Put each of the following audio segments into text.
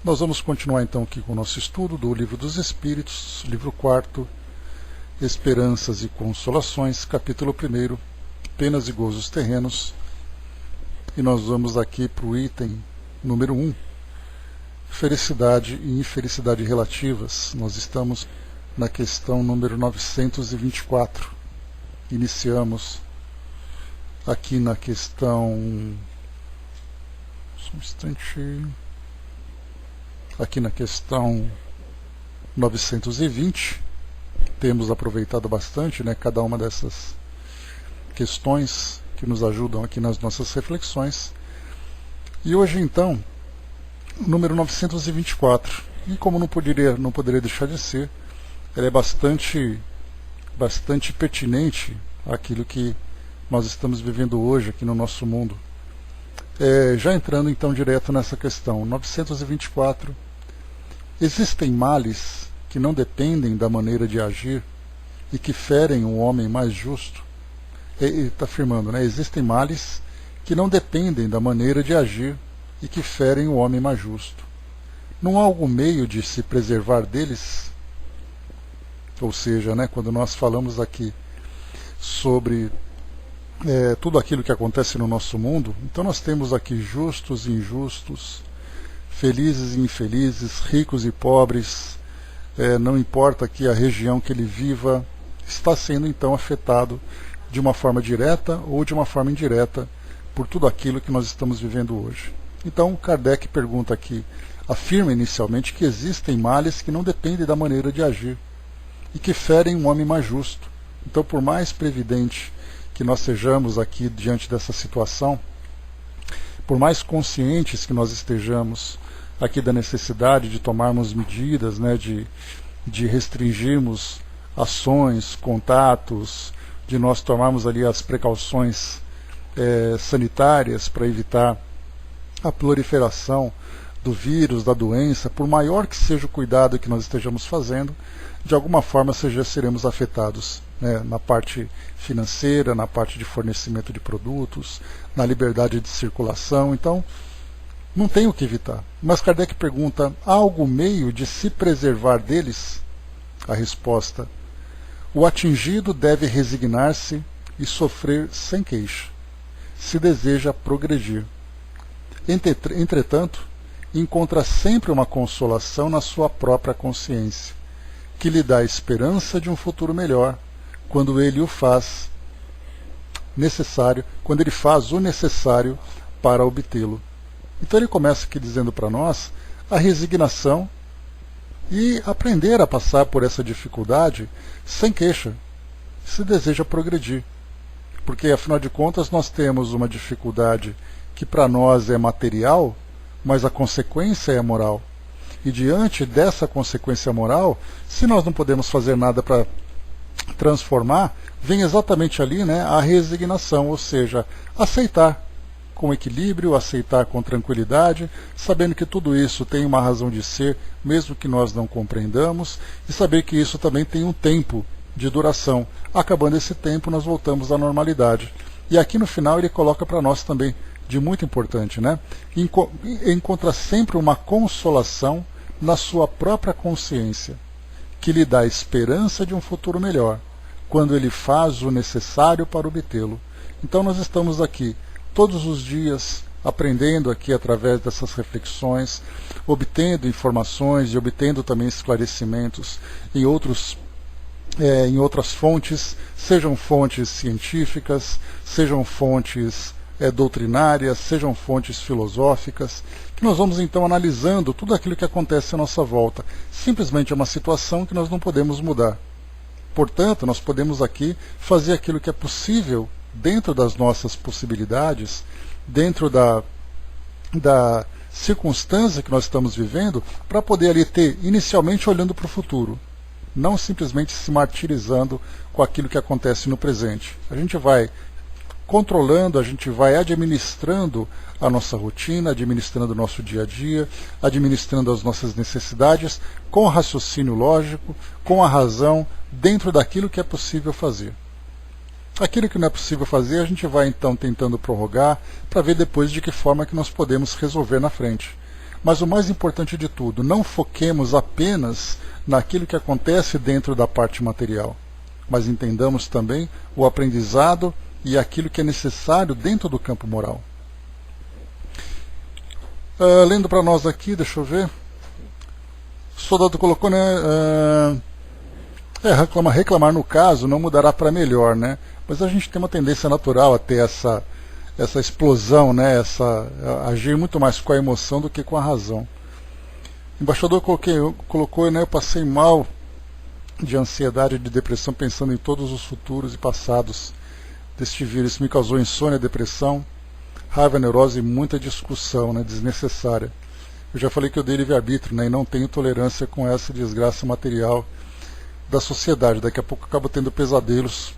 Nós vamos continuar então aqui com o nosso estudo do Livro dos Espíritos, livro 4, Esperanças e Consolações, capítulo 1, Penas e Gozos Terrenos. E nós vamos aqui para o item número 1, Felicidade e Infelicidade Relativas. Nós estamos na questão número 924. Iniciamos aqui na questão... Só um instante... Aqui na questão 920, temos aproveitado bastante, cada uma dessas questões que nos ajudam aqui nas nossas reflexões. E hoje então, número 924, e como não poderia deixar de ser, ela é bastante pertinente àquilo que nós estamos vivendo hoje aqui no nosso mundo. Já entrando então direto nessa questão, 924, existem males que não dependem da maneira de agir e que ferem um homem mais justo? Ele está afirmando, existem males que não dependem da maneira de agir e que ferem o homem mais justo. Não há algum meio de se preservar deles? Ou seja, quando nós falamos aqui sobre tudo aquilo que acontece no nosso mundo, então nós temos aqui justos e injustos, felizes e infelizes, ricos e pobres, não importa que a região que ele viva, está sendo então afetado de uma forma direta ou de uma forma indireta por tudo aquilo que nós estamos vivendo hoje. Então Kardec pergunta aqui, afirma inicialmente que existem males que não dependem da maneira de agir e que ferem um homem mais justo. Então, por mais previdente que nós sejamos aqui diante dessa situação, por mais conscientes que nós estejamos aqui da necessidade de tomarmos medidas, de restringirmos ações, contatos, de nós tomarmos ali as precauções sanitárias para evitar a proliferação do vírus, da doença, por maior que seja o cuidado que nós estejamos fazendo, de alguma forma seremos afetados, na parte financeira, na parte de fornecimento de produtos, na liberdade de circulação. Então, não tem o que evitar. Mas Kardec pergunta, há algum meio de se preservar deles? A resposta, o atingido deve resignar-se e sofrer sem queixa, se deseja progredir. Entretanto, encontra sempre uma consolação na sua própria consciência, que lhe dá a esperança de um futuro melhor, quando ele faz o necessário para obtê-lo. Então ele começa aqui dizendo para nós a resignação e aprender a passar por essa dificuldade sem queixa, se deseja progredir. Porque afinal de contas nós temos uma dificuldade que para nós é material, mas a consequência é moral. E diante dessa consequência moral, se nós não podemos fazer nada para transformar, vem exatamente ali a resignação, ou seja, aceitar com equilíbrio, aceitar com tranquilidade, sabendo que tudo isso tem uma razão de ser, mesmo que nós não compreendamos, e saber que isso também tem um tempo de duração. Acabando esse tempo, nós voltamos à normalidade. E aqui no final ele coloca para nós também, de muito importante, encontra sempre uma consolação na sua própria consciência, que lhe dá a esperança de um futuro melhor, quando ele faz o necessário para obtê-lo. Então nós estamos aqui todos os dias aprendendo aqui através dessas reflexões, obtendo informações e obtendo também esclarecimentos em outras fontes, sejam fontes científicas, sejam fontes doutrinárias, sejam fontes filosóficas, que nós vamos então analisando tudo aquilo que acontece à nossa volta. Simplesmente é uma situação que nós não podemos mudar. Portanto, nós podemos aqui fazer aquilo que é possível dentro das nossas possibilidades, dentro da circunstância que nós estamos vivendo, para poder ali ter, inicialmente olhando para o futuro, não simplesmente se martirizando com aquilo que acontece no presente. A gente vai controlando, a gente vai administrando a nossa rotina, administrando o nosso dia a dia, administrando as nossas necessidades, com raciocínio lógico, com a razão, dentro daquilo que é possível fazer. Aquilo que não é possível fazer, a gente vai então tentando prorrogar, para ver depois de que forma que nós podemos resolver na frente. Mas o mais importante de tudo, não foquemos apenas naquilo que acontece dentro da parte material, mas entendamos também o aprendizado e aquilo que é necessário dentro do campo moral. Lendo para nós aqui, deixa eu ver. O soldado colocou, né? Reclamar no caso não mudará para melhor, né? Mas a gente tem uma tendência natural a ter essa explosão, né? Agir muito mais com a emoção do que com a razão. O embaixador colocou, né? Eu passei mal de ansiedade e de depressão pensando em todos os futuros e passados deste vírus. Isso me causou insônia, depressão, raiva, neurose e muita discussão, né? Desnecessária. Eu já falei que eu dei livre-arbítrio, né? E não tenho tolerância com essa desgraça material da sociedade. Daqui a pouco eu acabo tendo pesadelos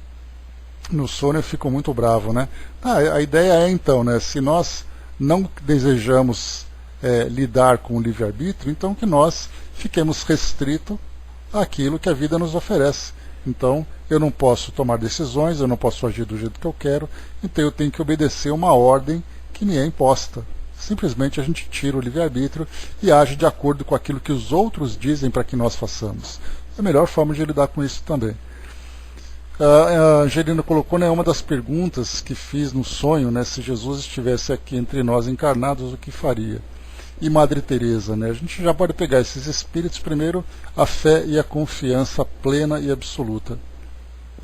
no sono e fico muito bravo, né? A ideia é então, né? Se nós não desejamos lidar com o livre-arbítrio, então que nós fiquemos restritos àquilo que a vida nos oferece. Então eu não posso tomar decisões, eu não posso agir do jeito que eu quero, então eu tenho que obedecer uma ordem que me é imposta. Simplesmente a gente tira o livre-arbítrio e age de acordo com aquilo que os outros dizem para que nós façamos. É a melhor forma de lidar com isso também. A Angelina colocou, né, uma das perguntas que fiz no sonho, né, se Jesus estivesse aqui entre nós encarnados, o que faria? E Madre Teresa, né, a gente já pode pegar esses espíritos, primeiro a fé e a confiança plena e absoluta.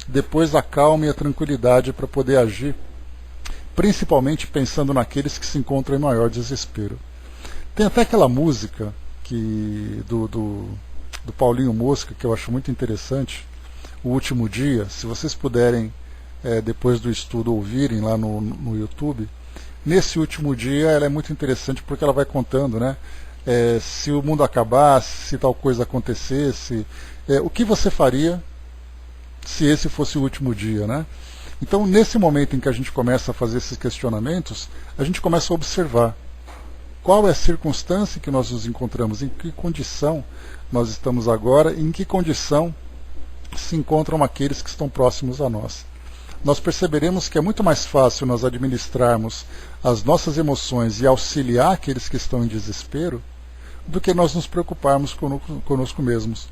Depois a calma e a tranquilidade para poder agir, principalmente pensando naqueles que se encontram em maior desespero. Tem até aquela música do Paulinho Mosca, que eu acho muito interessante, O Último Dia. Se vocês puderem, depois do estudo, ouvirem lá no YouTube, nesse último dia ela é muito interessante porque ela vai contando, né, se o mundo acabasse, se tal coisa acontecesse, o que você faria se esse fosse o último dia, né? Então, nesse momento em que a gente começa a fazer esses questionamentos, a gente começa a observar qual é a circunstância que nós nos encontramos, em que condição nós estamos agora, em que condição se encontram aqueles que estão próximos a nós. Nós perceberemos que é muito mais fácil nós administrarmos as nossas emoções e auxiliar aqueles que estão em desespero do que nós nos preocuparmos conosco mesmos.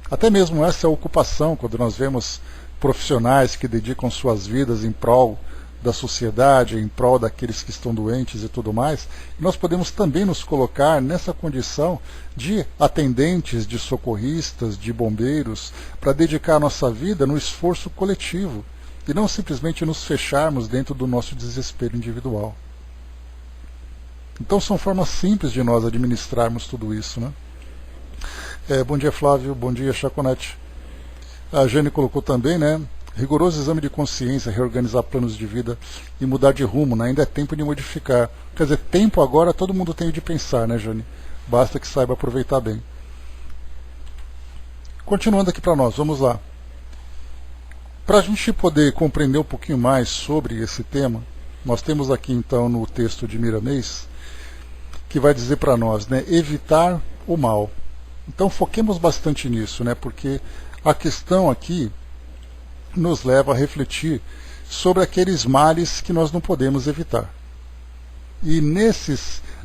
Até mesmo essa ocupação, quando nós vemos profissionais que dedicam suas vidas em prol da sociedade, em prol daqueles que estão doentes e tudo mais, nós podemos também nos colocar nessa condição de atendentes, de socorristas, de bombeiros, para dedicar a nossa vida no esforço coletivo e não simplesmente nos fecharmos dentro do nosso desespero individual. Então são formas simples de nós administrarmos tudo isso, né? Bom dia, Flávio. Bom dia, Chaconete. A Jane colocou também, né? Rigoroso exame de consciência, reorganizar planos de vida e mudar de rumo, né? Ainda é tempo de modificar. Quer dizer, tempo agora todo mundo tem de pensar, né, Jane? Basta que saiba aproveitar bem. Continuando aqui para nós, vamos lá. Para a gente poder compreender um pouquinho mais sobre esse tema, nós temos aqui então no texto de Miramês, que vai dizer para nós, né, evitar o mal. Então foquemos bastante nisso, né, porque a questão aqui nos leva a refletir sobre aqueles males que nós não podemos evitar. E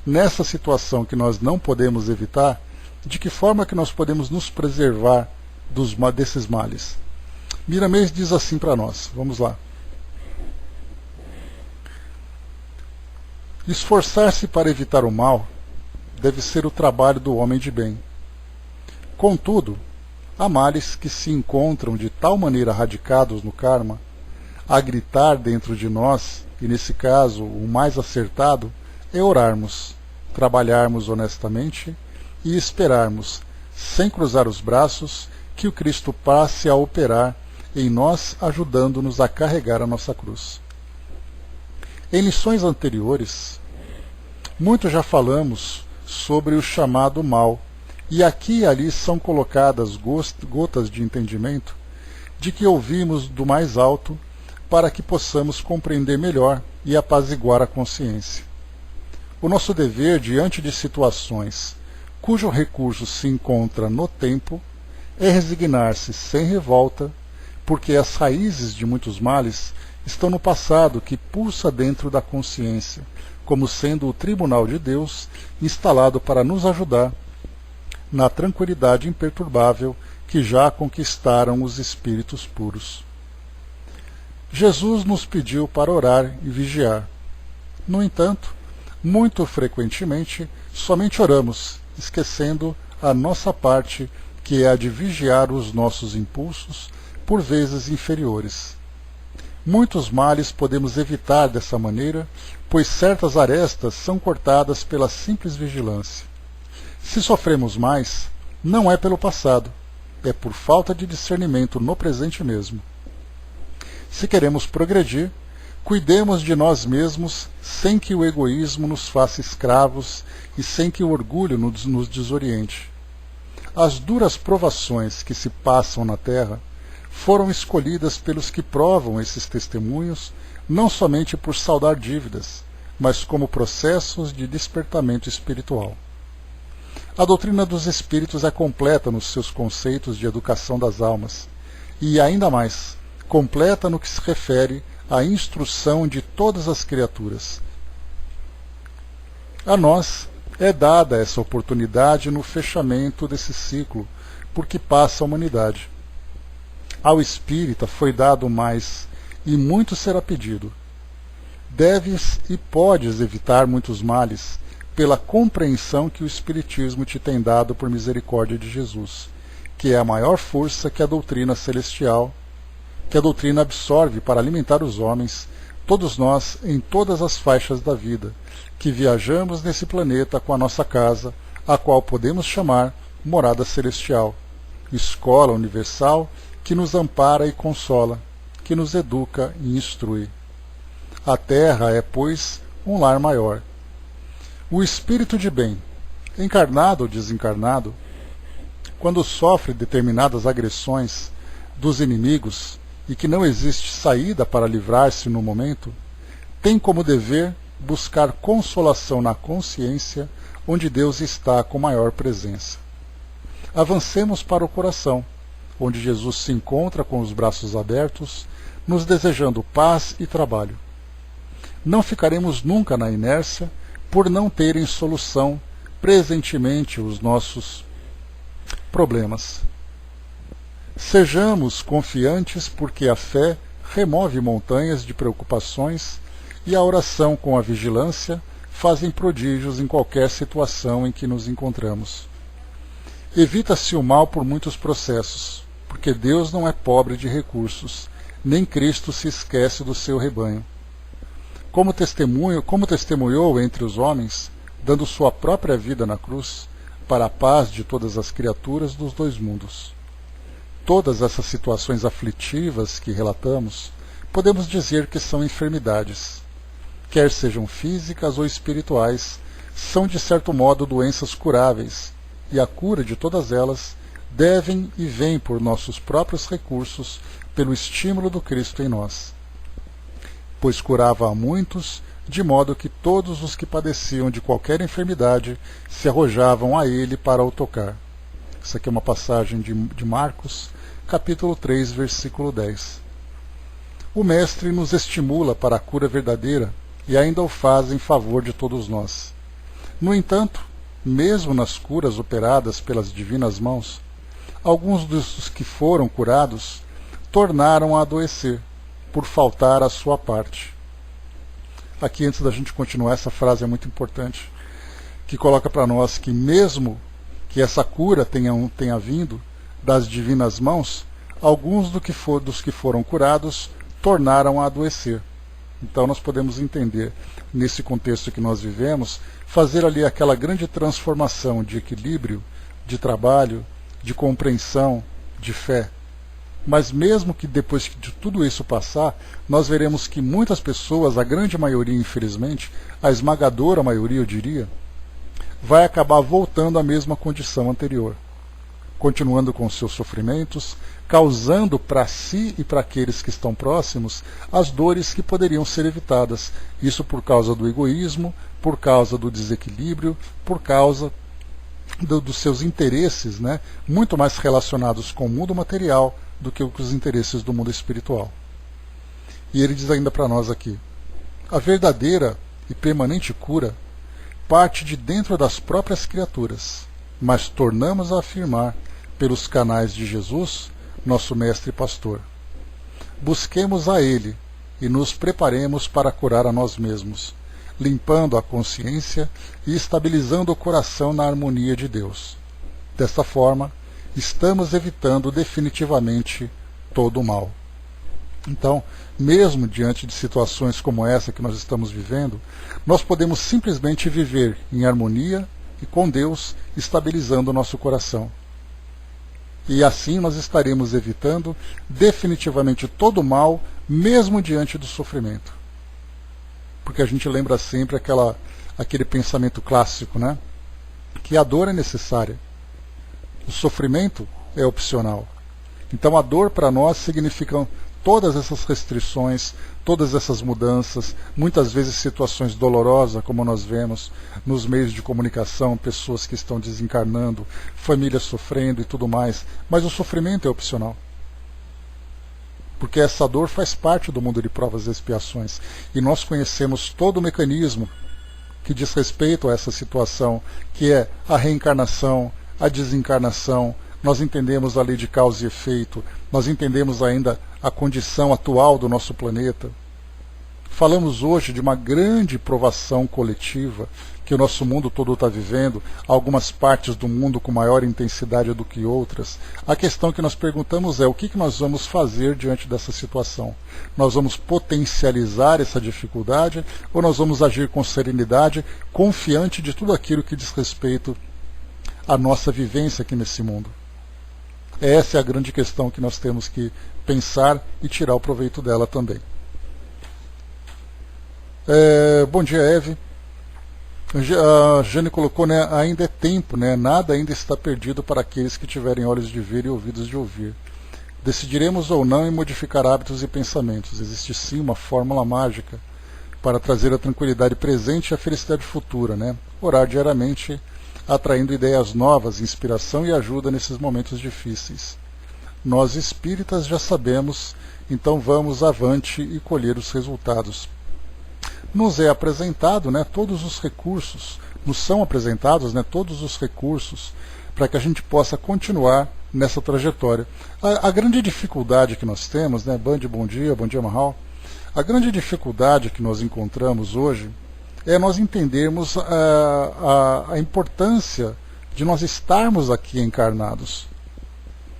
nessa situação que nós não podemos evitar, de que forma que nós podemos nos preservar desses males? Miramês diz assim para nós, vamos lá. Esforçar-se para evitar o mal deve ser o trabalho do homem de bem. Contudo, há males que se encontram de tal maneira radicados no karma, a gritar dentro de nós, e nesse caso o mais acertado é orarmos, trabalharmos honestamente e esperarmos, sem cruzar os braços, que o Cristo passe a operar em nós, ajudando-nos a carregar a nossa cruz. Em lições anteriores, muito já falamos sobre o chamado mal, e aqui e ali são colocadas gotas de entendimento de que ouvimos do mais alto para que possamos compreender melhor e apaziguar a consciência. O nosso dever diante de situações cujo recurso se encontra no tempo é resignar-se sem revolta, porque as raízes de muitos males estão no passado que pulsa dentro da consciência, como sendo o tribunal de Deus instalado para nos ajudar na tranquilidade imperturbável que já conquistaram os espíritos puros. Jesus nos pediu para orar e vigiar. No entanto, muito frequentemente, somente oramos, esquecendo a nossa parte, que é a de vigiar os nossos impulsos, por vezes inferiores. Muitos males podemos evitar dessa maneira, pois certas arestas são cortadas pela simples vigilância. Se sofremos mais, não é pelo passado, é por falta de discernimento no presente mesmo. Se queremos progredir, cuidemos de nós mesmos sem que o egoísmo nos faça escravos e sem que o orgulho nos desoriente. As duras provações que se passam na terra foram escolhidas pelos que provam esses testemunhos, não somente por saldar dívidas, mas como processos de despertamento espiritual. A doutrina dos espíritos é completa nos seus conceitos de educação das almas, e ainda mais, completa no que se refere à instrução de todas as criaturas. A nós é dada essa oportunidade no fechamento desse ciclo, por que passa a humanidade. Ao espírita foi dado mais, e muito será pedido. Deves e podes evitar muitos males, pela compreensão que o Espiritismo te tem dado por misericórdia de Jesus, que é a maior força que a doutrina celestial, que a doutrina absorve para alimentar os homens, todos nós, em todas as faixas da vida, que viajamos nesse planeta com a nossa casa, a qual podemos chamar morada celestial, escola universal, que nos ampara e consola, que nos educa e instrui. A Terra é, pois, um lar maior. O espírito de bem, encarnado ou desencarnado, quando sofre determinadas agressões dos inimigos e que não existe saída para livrar-se no momento, tem como dever buscar consolação na consciência, onde Deus está com maior presença. Avancemos para o coração, onde Jesus se encontra com os braços abertos, nos desejando paz e trabalho. Não ficaremos nunca na inércia, por não terem solução presentemente os nossos problemas. Sejamos confiantes, porque a fé remove montanhas de preocupações e a oração com a vigilância fazem prodígios em qualquer situação em que nos encontramos. Evita-se o mal por muitos processos, porque Deus não é pobre de recursos, nem Cristo se esquece do seu rebanho. Como testemunhou entre os homens, dando sua própria vida na cruz, para a paz de todas as criaturas dos dois mundos. Todas essas situações aflitivas que relatamos, podemos dizer que são enfermidades. Quer sejam físicas ou espirituais, são de certo modo doenças curáveis, e a cura de todas elas devem e vêm por nossos próprios recursos, pelo estímulo do Cristo em nós. Pois curava a muitos, de modo que todos os que padeciam de qualquer enfermidade se arrojavam a ele para o tocar. Isso aqui é uma passagem de Marcos, capítulo 3, versículo 10. O Mestre nos estimula para a cura verdadeira e ainda o faz em favor de todos nós. No entanto, mesmo nas curas operadas pelas divinas mãos, alguns dos que foram curados tornaram a adoecer, por faltar a sua parte. Aqui, antes da gente continuar, essa frase é muito importante, que coloca para nós que mesmo que essa cura tenha vindo das divinas mãos, alguns dos que foram curados tornaram a adoecer. Então nós podemos entender, nesse contexto que nós vivemos, fazer ali aquela grande transformação de equilíbrio, de trabalho, de compreensão, de fé. Mas mesmo que depois de tudo isso passar, nós veremos que muitas pessoas, a grande maioria infelizmente, a esmagadora maioria eu diria, vai acabar voltando à mesma condição anterior, continuando com seus sofrimentos, causando para si e para aqueles que estão próximos as dores que poderiam ser evitadas. Isso por causa do egoísmo, por causa do desequilíbrio, por causa dos seus interesses, né, muito mais relacionados com o mundo material do que com os interesses do mundo espiritual. E ele diz ainda para nós aqui: a verdadeira e permanente cura parte de dentro das próprias criaturas, mas tornamos a afirmar pelos canais de Jesus, nosso mestre e pastor. Busquemos a Ele e nos preparemos para curar a nós mesmos, limpando a consciência e estabilizando o coração na harmonia de Deus. Desta forma, estamos evitando definitivamente todo o mal. Então, mesmo diante de situações como essa que nós estamos vivendo, nós podemos simplesmente viver em harmonia e com Deus, estabilizando o nosso coração. E assim nós estaremos evitando definitivamente todo o mal, mesmo diante do sofrimento. Porque a gente lembra sempre aquele pensamento clássico, né? Que a dor é necessária. O sofrimento é opcional. Então a dor para nós significa todas essas restrições, todas essas mudanças, muitas vezes situações dolorosas, como nós vemos nos meios de comunicação, pessoas que estão desencarnando, famílias sofrendo e tudo mais. Mas o sofrimento é opcional. Porque essa dor faz parte do mundo de provas e expiações. E nós conhecemos todo o mecanismo que diz respeito a essa situação, que é a reencarnação, a desencarnação. Nós entendemos a lei de causa e efeito, nós entendemos ainda a condição atual do nosso planeta. Falamos hoje de uma grande provação coletiva que o nosso mundo todo está vivendo, algumas partes do mundo com maior intensidade do que outras. A questão que nós perguntamos é: o que nós vamos fazer diante dessa situação? Nós vamos potencializar essa dificuldade ou nós vamos agir com serenidade, confiante de tudo aquilo que diz respeito à nossa vivência aqui nesse mundo? Essa é a grande questão que nós temos que pensar e tirar o proveito dela também. Bom dia, Eve. A Jane colocou, né, ainda é tempo, né, nada ainda está perdido para aqueles que tiverem olhos de ver e ouvidos de ouvir. Decidiremos ou não em modificar hábitos e pensamentos. Existe sim uma fórmula mágica para trazer a tranquilidade presente e a felicidade futura, né? Orar diariamente, atraindo ideias novas, inspiração e ajuda nesses momentos difíceis. Nós espíritas já sabemos, então vamos avante e colher os resultados. Nos é apresentado, né, todos os recursos, nos são apresentados, né, todos os recursos para que a gente possa continuar nessa trajetória. A grande dificuldade que nós temos, né, Band, bom dia Mahal, a grande dificuldade que nós encontramos hoje é nós entendermos a importância de nós estarmos aqui encarnados.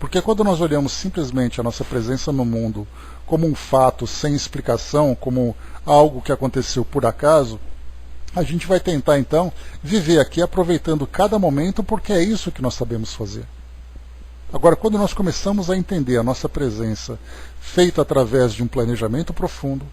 Porque quando nós olhamos simplesmente a nossa presença no mundo como um fato sem explicação, como algo que aconteceu por acaso, a gente vai tentar então viver aqui aproveitando cada momento, porque é isso que nós sabemos fazer. Agora, quando nós começamos a entender a nossa presença feita através de um planejamento profundo,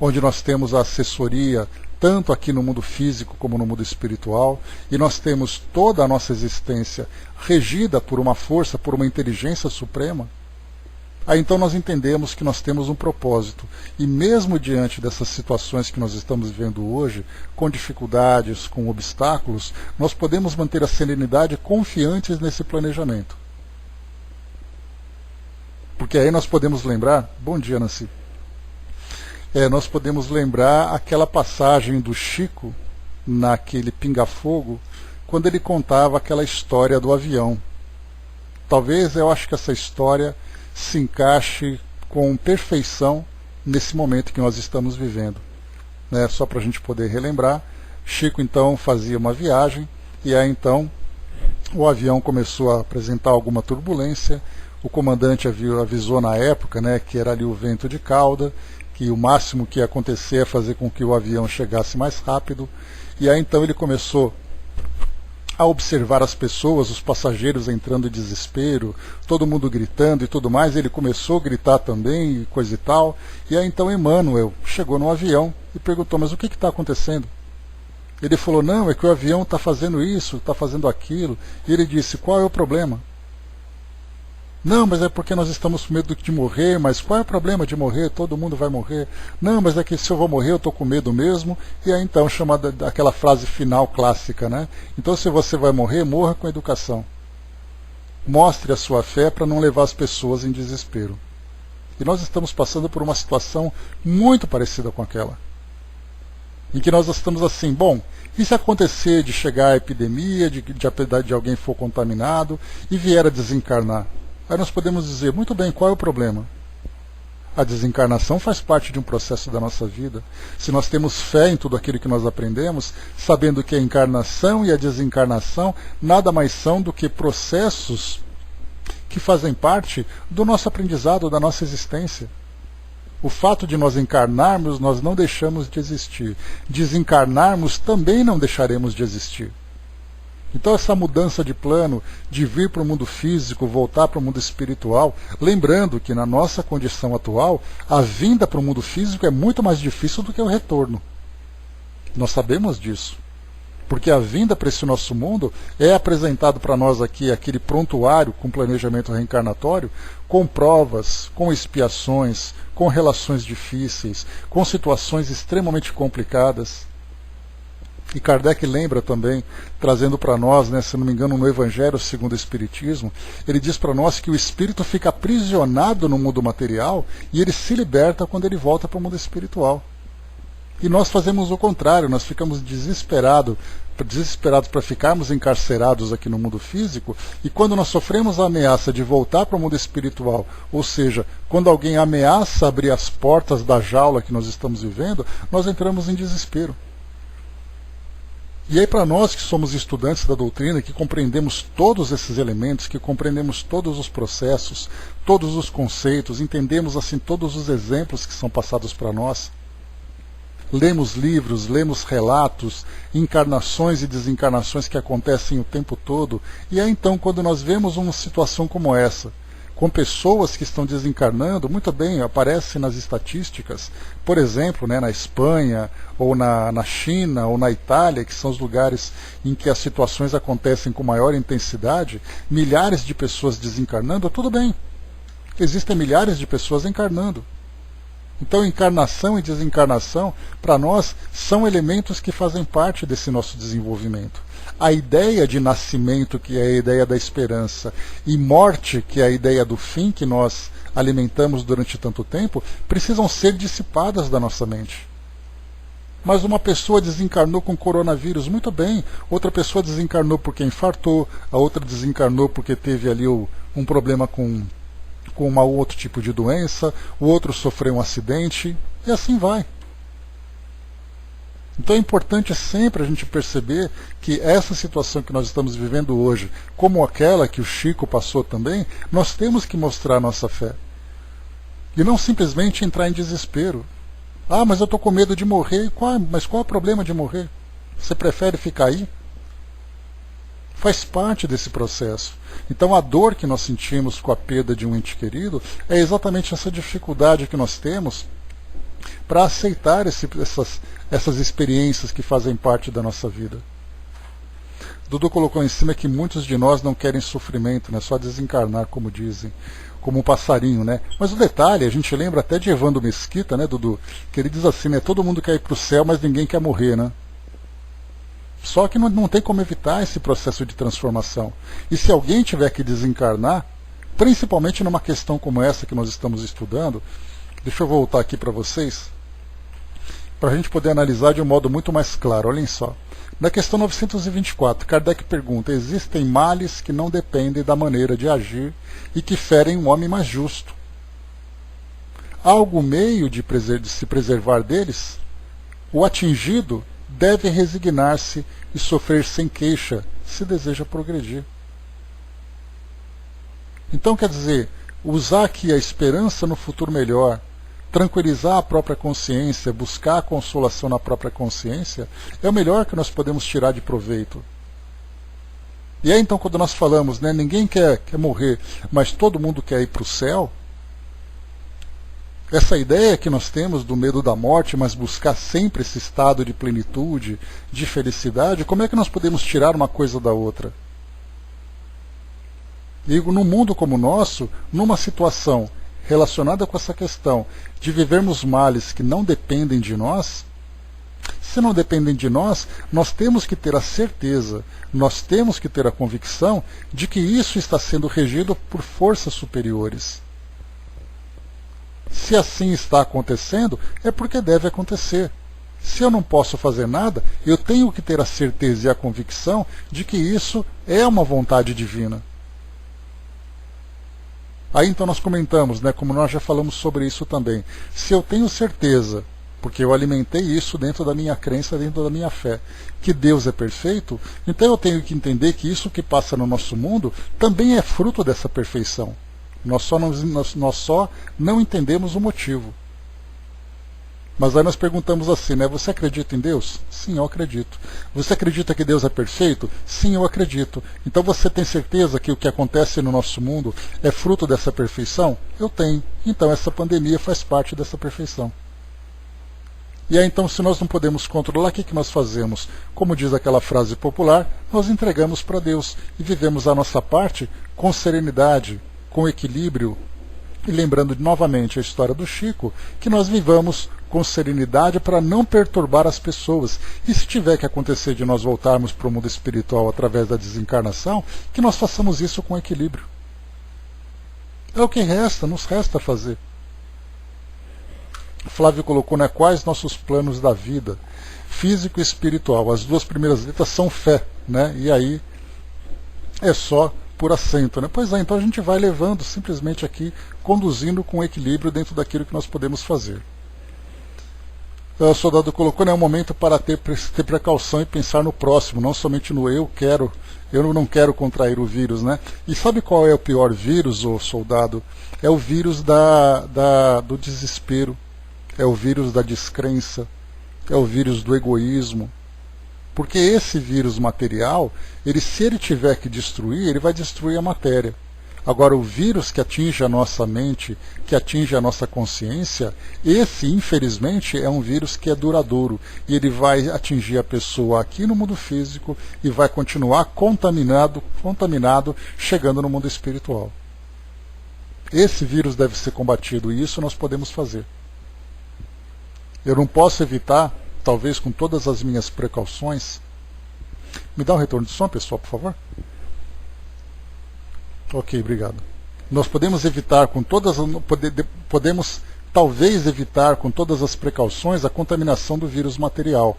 onde nós temos a assessoria tanto aqui no mundo físico como no mundo espiritual, e nós temos toda a nossa existência regida por uma força, por uma inteligência suprema, aí então nós entendemos que nós temos um propósito. E mesmo diante dessas situações que nós estamos vivendo hoje, com dificuldades, com obstáculos, nós podemos manter a serenidade confiantes nesse planejamento. Porque aí nós podemos lembrar, bom dia Nancy, nós podemos lembrar aquela passagem do Chico, naquele Pinga-Fogo, quando ele contava aquela história do avião. Talvez eu acho que essa história se encaixe com perfeição nesse momento que nós estamos vivendo. Né? Só para a gente poder relembrar, Chico então fazia uma viagem, e aí então o avião começou a apresentar alguma turbulência. O comandante avisou na época, né, que era ali o vento de cauda, que o máximo que ia acontecer é fazer com que o avião chegasse mais rápido. E aí então ele começou a observar as pessoas, os passageiros entrando em desespero, todo mundo gritando e tudo mais. Ele começou a gritar também e coisa e tal. E aí então Emmanuel chegou no avião e perguntou: mas o que está acontecendo? Ele falou: não, é que o avião está fazendo isso, está fazendo aquilo. E ele disse: qual é o problema? Não, mas é porque nós estamos com medo de morrer. Mas qual é o problema de morrer? Todo mundo vai morrer. Não, mas é que se eu vou morrer eu estou com medo mesmo. E aí então chamada aquela frase final clássica, né? Então se você vai morrer, morra com educação. Mostre a sua fé para não levar as pessoas em desespero. E nós estamos passando por uma situação muito parecida com aquela. em que nós estamos assim, bom, e se acontecer de chegar a epidemia, de alguém for contaminado e vier a desencarnar? Aí nós podemos dizer, muito bem, qual é o problema? A desencarnação faz parte de um processo da nossa vida. Se nós temos fé em tudo aquilo que nós aprendemos, sabendo que a encarnação e a desencarnação nada mais são do que processos que fazem parte do nosso aprendizado, da nossa existência. O fato de nós encarnarmos, nós não deixamos de existir. Desencarnarmos, também não deixaremos de existir. Então essa mudança de plano, de vir para o mundo físico, voltar para o mundo espiritual, lembrando que na nossa condição atual, a vinda para o mundo físico é muito mais difícil do que o retorno. Nós sabemos disso. Porque a vinda para esse nosso mundo é apresentado para nós aqui aquele prontuário com planejamento reencarnatório, com provas, com expiações, com relações difíceis, com situações extremamente complicadas. E Kardec lembra também, trazendo para nós, né, se não me engano, no Evangelho segundo o Espiritismo, ele diz para nós que o espírito fica aprisionado no mundo material e ele se liberta quando ele volta para o mundo espiritual. E nós fazemos o contrário, nós ficamos desesperados para ficarmos encarcerados aqui no mundo físico, e quando nós sofremos a ameaça de voltar para o mundo espiritual, ou seja, quando alguém ameaça abrir as portas da jaula que nós estamos vivendo, nós entramos em desespero. E aí para nós que somos estudantes da doutrina, que compreendemos todos esses elementos, que compreendemos todos os processos, todos os conceitos, entendemos assim todos os exemplos que são passados para nós, lemos livros, lemos relatos, encarnações e desencarnações que acontecem o tempo todo, e aí então quando nós vemos uma situação como essa, com pessoas que estão desencarnando, muito bem, aparece nas estatísticas, por exemplo, né, na Espanha, ou na China, ou na Itália, que são os lugares em que as situações acontecem com maior intensidade, milhares de pessoas desencarnando, tudo bem, existem milhares de pessoas encarnando. Então, encarnação e desencarnação, para nós, são elementos que fazem parte desse nosso desenvolvimento. A ideia de nascimento, que é a ideia da esperança, e morte, que é a ideia do fim que nós alimentamos durante tanto tempo, precisam ser dissipadas da nossa mente. Mas uma pessoa desencarnou com coronavírus, muito bem. Outra pessoa desencarnou porque infartou, a outra desencarnou porque teve ali um problema com um outro tipo de doença, o outro sofreu um acidente, e assim vai. Então é importante sempre a gente perceber que essa situação que nós estamos vivendo hoje, como aquela que o Chico passou também, nós temos que mostrar a nossa fé. E não simplesmente entrar em desespero. Ah, mas eu estou com medo de morrer. Mas qual é o problema de morrer? Você prefere ficar aí? Faz parte desse processo. Então a dor que nós sentimos com a perda de um ente querido é exatamente essa dificuldade que nós temos para aceitar essas experiências que fazem parte da nossa vida. Dudu colocou em cima que muitos de nós não querem sofrimento, né? Só desencarnar, como dizem, como um passarinho, né? Mas o detalhe, a gente lembra até de Evandro Mesquita, né, Dudu? Que ele diz assim, né? Todo mundo quer ir para o céu, mas ninguém quer morrer, né? Só que não tem como evitar esse processo de transformação. E se alguém tiver que desencarnar, principalmente numa questão como essa que nós estamos estudando, deixa eu voltar aqui para vocês, para a gente poder analisar de um modo muito mais claro. Olhem só. Na questão 924, Kardec pergunta, existem males que não dependem da maneira de agir e que ferem um homem mais justo. Há algum meio de se preservar deles? O atingido deve resignar-se e sofrer sem queixa, se deseja progredir. Então, quer dizer, usar aqui a esperança no futuro melhor, tranquilizar a própria consciência, buscar a consolação na própria consciência, é o melhor que nós podemos tirar de proveito. E aí então quando nós falamos, né, ninguém quer morrer, mas todo mundo quer ir para o céu, essa ideia que nós temos do medo da morte, mas buscar sempre esse estado de plenitude, de felicidade, como é que nós podemos tirar uma coisa da outra? Digo, num mundo como o nosso, numa situação relacionada com essa questão de vivermos males que não dependem de nós, se não dependem de nós, nós temos que ter a certeza, nós temos que ter a convicção de que isso está sendo regido por forças superiores. Se assim está acontecendo, é porque deve acontecer. Se eu não posso fazer nada, eu tenho que ter a certeza e a convicção de que isso é uma vontade divina. Aí então nós comentamos, né, como nós já falamos sobre isso também. Se eu tenho certeza, porque eu alimentei isso dentro da minha crença, dentro da minha fé, que Deus é perfeito, então eu tenho que entender que isso que passa no nosso mundo também é fruto dessa perfeição. Nós só não entendemos o motivo. Mas aí nós perguntamos assim, né? Você acredita em Deus? Sim, eu acredito. Você acredita que Deus é perfeito? Sim, eu acredito. Então você tem certeza que o que acontece no nosso mundo é fruto dessa perfeição? Eu tenho. Então essa pandemia faz parte dessa perfeição. E aí então, se nós não podemos controlar, o que nós fazemos? Como diz aquela frase popular, nós entregamos para Deus e vivemos a nossa parte com serenidade, com equilíbrio. E lembrando novamente a história do Chico, que nós vivamos com serenidade para não perturbar as pessoas. E se tiver que acontecer de nós voltarmos para o mundo espiritual através da desencarnação, que nós façamos isso com equilíbrio. É o que resta, nos resta fazer. Flávio colocou, né, quais nossos planos da vida, físico e espiritual. As duas primeiras letras são fé, né? E aí é só por acento, né? Pois é, então a gente vai levando simplesmente aqui, conduzindo com equilíbrio dentro daquilo que nós podemos fazer. O soldado colocou, né, um momento para ter precaução e pensar no próximo, não somente no eu não quero contrair o vírus, né? E sabe qual é o pior vírus, ô soldado? É o vírus do desespero, é o vírus da descrença, é o vírus do egoísmo. Porque esse vírus material, se ele tiver que destruir, ele vai destruir a matéria. Agora, o vírus que atinge a nossa mente, que atinge a nossa consciência, esse, infelizmente, é um vírus que é duradouro. E ele vai atingir a pessoa aqui no mundo físico e vai continuar contaminado, chegando no mundo espiritual. Esse vírus deve ser combatido e isso nós podemos fazer. Eu não posso evitar, talvez com todas as minhas precauções. Me dá um retorno de som, pessoal, por favor? Ok, obrigado. Nós podemos evitar com podemos talvez evitar com todas as precauções a contaminação do vírus material.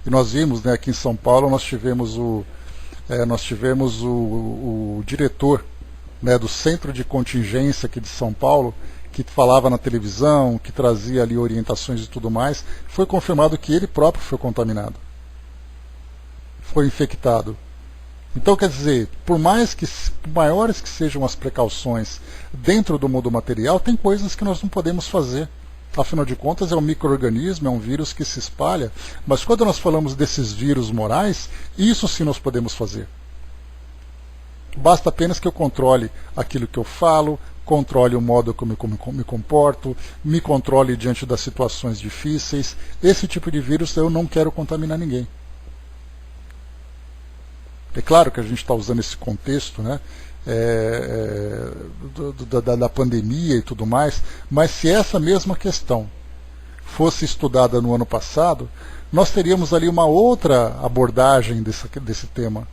E nós vimos, né, aqui em São Paulo, nós tivemos o diretor, né, do Centro de Contingência aqui de São Paulo, que falava na televisão, que trazia ali orientações e tudo mais. Foi confirmado que ele próprio foi contaminado, foi infectado. Então, quer dizer, por maiores que sejam as precauções dentro do mundo material, tem coisas que nós não podemos fazer. Afinal de contas, é um micro-organismo, é um vírus que se espalha. Mas quando nós falamos desses vírus morais, isso sim nós podemos fazer. Basta apenas que eu controle aquilo que eu falo, controle o modo como eu me comporto, me controle diante das situações difíceis. Esse tipo de vírus eu não quero contaminar ninguém. É claro que a gente está usando esse contexto, né, da pandemia e tudo mais, mas se essa mesma questão fosse estudada no ano passado, nós teríamos ali uma outra abordagem desse tema,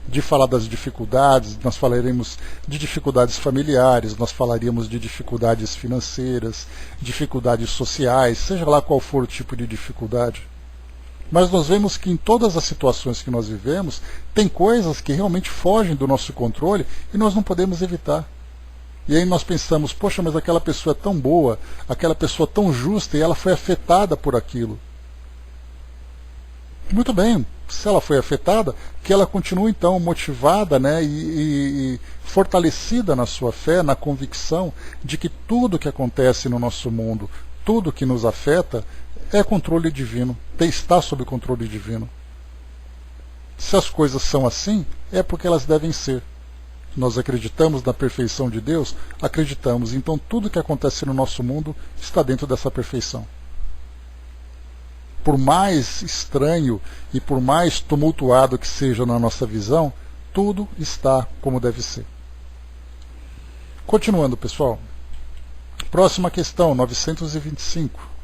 de falar das dificuldades. Nós falaremos de dificuldades familiares, nós falaríamos de dificuldades financeiras, dificuldades sociais, seja lá qual for o tipo de dificuldade. Mas nós vemos que em todas as situações que nós vivemos, tem coisas que realmente fogem do nosso controle e nós não podemos evitar. E aí nós pensamos, poxa, mas aquela pessoa é tão boa, aquela pessoa tão justa, e ela foi afetada por aquilo. Muito bem, se ela foi afetada, que ela continue então motivada, né, e fortalecida na sua fé, na convicção de que tudo que acontece no nosso mundo, tudo que nos afeta, é controle divino, está sob controle divino. Se as coisas são assim, é porque elas devem ser. Nós acreditamos na perfeição de Deus? Acreditamos. Então tudo que acontece no nosso mundo está dentro dessa perfeição. Por mais estranho e por mais tumultuado que seja na nossa visão, tudo está como deve ser. Continuando, pessoal. Próxima questão, 925.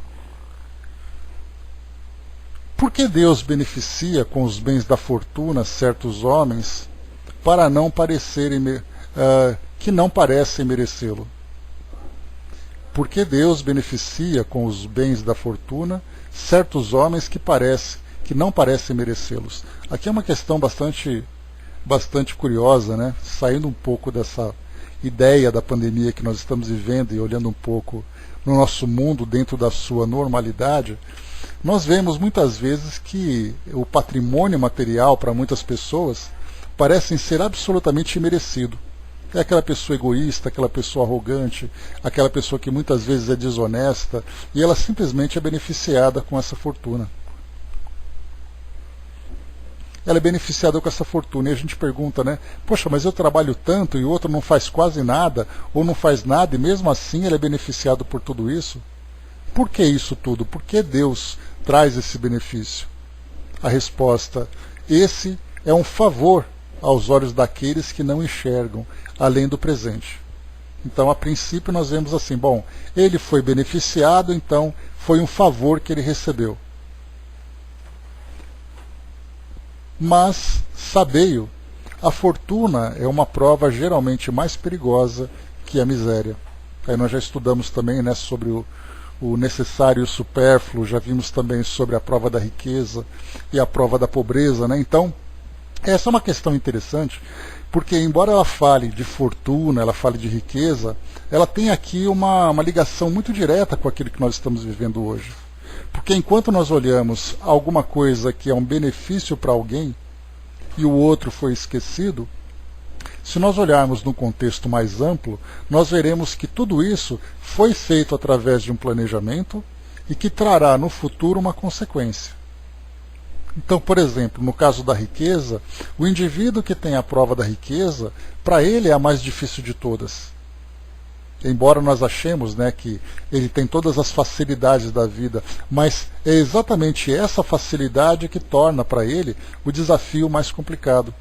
Por que Deus beneficia com os bens da fortuna certos homens para não que não parecem merecê-lo? Por que Deus beneficia com os bens da fortuna certos homens que não parecem merecê-los. Aqui é uma questão bastante curiosa, né? Saindo um pouco dessa ideia da pandemia que nós estamos vivendo e olhando um pouco no nosso mundo dentro da sua normalidade, nós vemos muitas vezes que o patrimônio material para muitas pessoas parece ser absolutamente imerecido. É aquela pessoa egoísta, aquela pessoa arrogante, aquela pessoa que muitas vezes é desonesta e ela simplesmente é beneficiada com essa fortuna. Ela é beneficiada com essa fortuna. E a gente pergunta, né? Poxa, mas eu trabalho tanto e o outro não faz quase nada, ou não faz nada, e mesmo assim ele é beneficiado por tudo isso? Por que isso tudo? Por que Deus traz esse benefício? A resposta: esse é um favor aos olhos daqueles que não enxergam além do presente. Então, a princípio, nós vemos assim, bom, ele foi beneficiado, então foi um favor que ele recebeu. Mas, sabei-o, a fortuna é uma prova geralmente mais perigosa que a miséria. Aí nós já estudamos também, né, sobre o necessário e o supérfluo, já vimos também sobre a prova da riqueza e a prova da pobreza, né? Então, essa é uma questão interessante, porque embora ela fale de fortuna, ela fale de riqueza, ela tem aqui uma ligação muito direta com aquilo que nós estamos vivendo hoje. Porque enquanto nós olhamos alguma coisa que é um benefício para alguém e o outro foi esquecido, se nós olharmos num contexto mais amplo, nós veremos que tudo isso foi feito através de um planejamento e que trará no futuro uma consequência. Então, por exemplo, no caso da riqueza, o indivíduo que tem a prova da riqueza, para ele é a mais difícil de todas. Embora nós achemos, né, que ele tem todas as facilidades da vida, mas é exatamente essa facilidade que torna para ele o desafio mais complicado.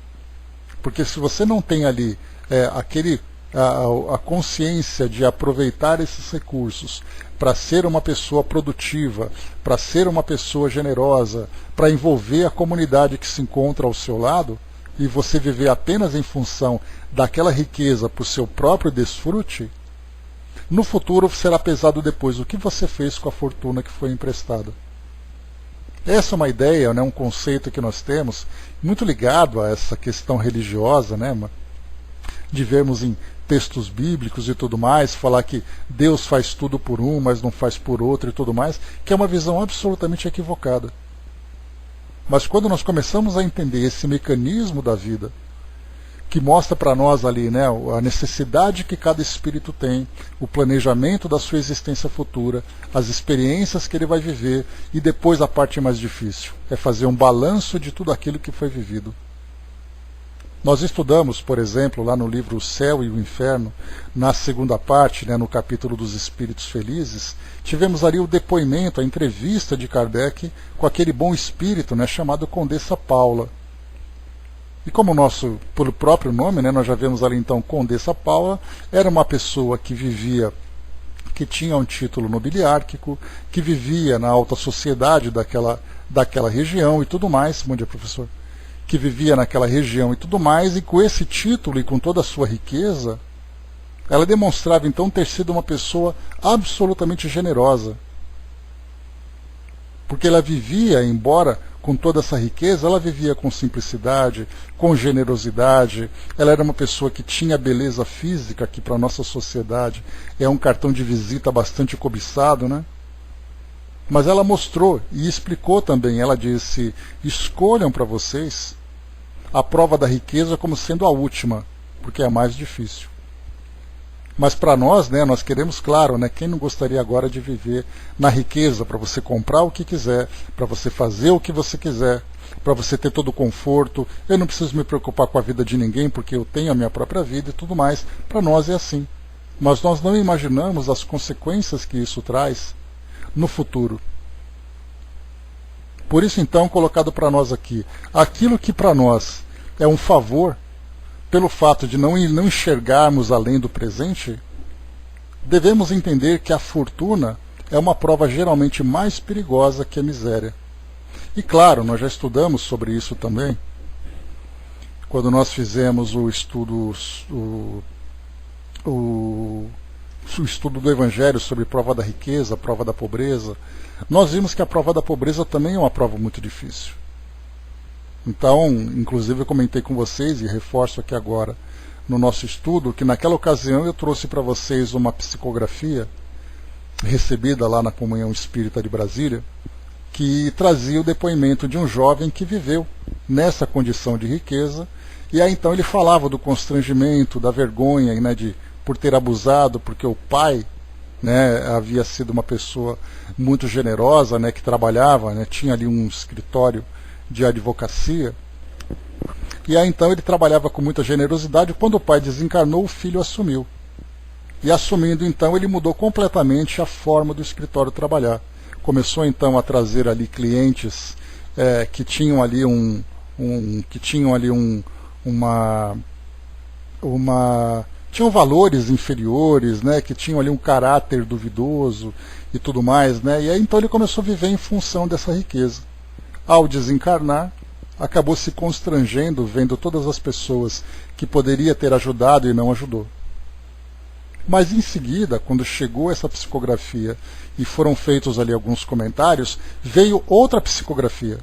Porque se você não tem ali a consciência de aproveitar esses recursos para ser uma pessoa produtiva, para ser uma pessoa generosa, para envolver a comunidade que se encontra ao seu lado, e você viver apenas em função daquela riqueza por seu próprio desfrute, no futuro será pesado depois o que você fez com a fortuna que foi emprestada. Essa é uma ideia, né, um conceito que nós temos, muito ligado a essa questão religiosa, né, de vermos em textos bíblicos e tudo mais, falar que Deus faz tudo por um, mas não faz por outro e tudo mais, que é uma visão absolutamente equivocada. Mas quando nós começamos a entender esse mecanismo da vida, que mostra para nós ali, né, a necessidade que cada espírito tem, o planejamento da sua existência futura, as experiências que ele vai viver, e depois a parte mais difícil, é fazer um balanço de tudo aquilo que foi vivido. Nós estudamos, por exemplo, lá no livro O Céu e o Inferno, na segunda parte, né, no capítulo dos Espíritos Felizes, tivemos ali o depoimento, a entrevista de Kardec com aquele bom espírito, né, chamado Condessa Paula. E como pelo próprio nome, né, nós já vemos ali então Condessa Paula, era uma pessoa que vivia, que tinha um título nobiliárquico, que vivia na alta sociedade daquela região e tudo mais. Bom dia, professor. Que vivia naquela região e tudo mais, e com esse título e com toda a sua riqueza, ela demonstrava então ter sido uma pessoa absolutamente generosa. Porque ela vivia, embora com toda essa riqueza, ela vivia com simplicidade, com generosidade, ela era uma pessoa que tinha beleza física, que para a nossa sociedade é um cartão de visita bastante cobiçado, né? Mas ela mostrou e explicou também, ela disse, escolham para vocês a prova da riqueza como sendo a última, porque é a mais difícil. Mas para nós, né, nós queremos, claro, né, quem não gostaria agora de viver na riqueza, para você comprar o que quiser, para você fazer o que você quiser, para você ter todo o conforto, eu não preciso me preocupar com a vida de ninguém, porque eu tenho a minha própria vida e tudo mais. Para nós é assim. Mas nós não imaginamos as consequências que isso traz no futuro. Por isso, então, colocado para nós aqui, aquilo que para nós é um favor, pelo fato de não enxergarmos além do presente, devemos entender que a fortuna é uma prova geralmente mais perigosa que a miséria. E claro, nós já estudamos sobre isso também, quando nós fizemos o estudo, o estudo do Evangelho sobre prova da riqueza, prova da pobreza, nós vimos que a prova da pobreza também é uma prova muito difícil. Então, inclusive eu comentei com vocês, e reforço aqui agora no nosso estudo, que naquela ocasião eu trouxe para vocês uma psicografia recebida lá na Comunhão Espírita de Brasília, que trazia o depoimento de um jovem que viveu nessa condição de riqueza, e aí então ele falava do constrangimento, da vergonha, né, por ter abusado, porque o pai, né, havia sido uma pessoa muito generosa, né, que trabalhava, né, tinha ali um escritório de advocacia, e aí então ele trabalhava com muita generosidade. Quando o pai desencarnou, o filho assumiu. E assumindo então, ele mudou completamente a forma do escritório trabalhar. Começou então a trazer ali clientes que tinham ali tinham valores inferiores, né, que tinham ali um caráter duvidoso e tudo mais, né, e aí então ele começou a viver em função dessa riqueza. Ao desencarnar, acabou se constrangendo vendo todas as pessoas que poderia ter ajudado e não ajudou. Mas em seguida, quando chegou essa psicografia e foram feitos ali alguns comentários, veio outra psicografia.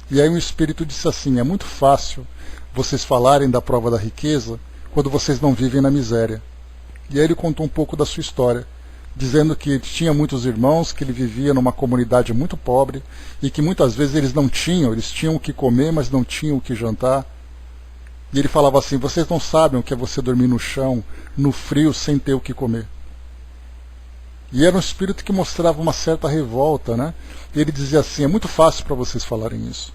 E aí um espírito disse assim: é muito fácil vocês falarem da prova da riqueza quando vocês não vivem na miséria. E aí ele contou um pouco da sua história, dizendo que tinha muitos irmãos, que ele vivia numa comunidade muito pobre e que muitas vezes eles tinham o que comer, mas não tinham o que jantar. E ele falava assim: vocês não sabem o que é você dormir no chão, no frio, sem ter o que comer. E era um espírito que mostrava uma certa revolta, né? E ele dizia assim: é muito fácil para vocês falarem isso.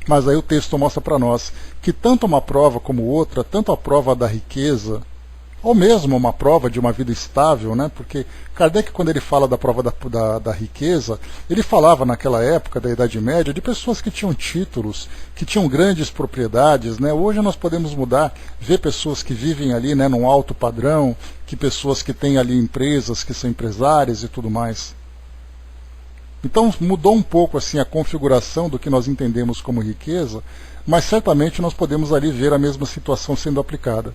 Mas aí o texto mostra para nós que tanto uma prova como outra, tanto a prova da riqueza, ou mesmo uma prova de uma vida estável, né? Porque Kardec, quando ele fala da prova da riqueza, ele falava naquela época da Idade Média de pessoas que tinham títulos, que tinham grandes propriedades, né? Hoje nós podemos mudar, ver pessoas que vivem ali, né, num alto padrão, que pessoas que têm ali empresas, que são empresárias e tudo mais. Então mudou um pouco assim a configuração do que nós entendemos como riqueza, mas certamente nós podemos ali ver a mesma situação sendo aplicada.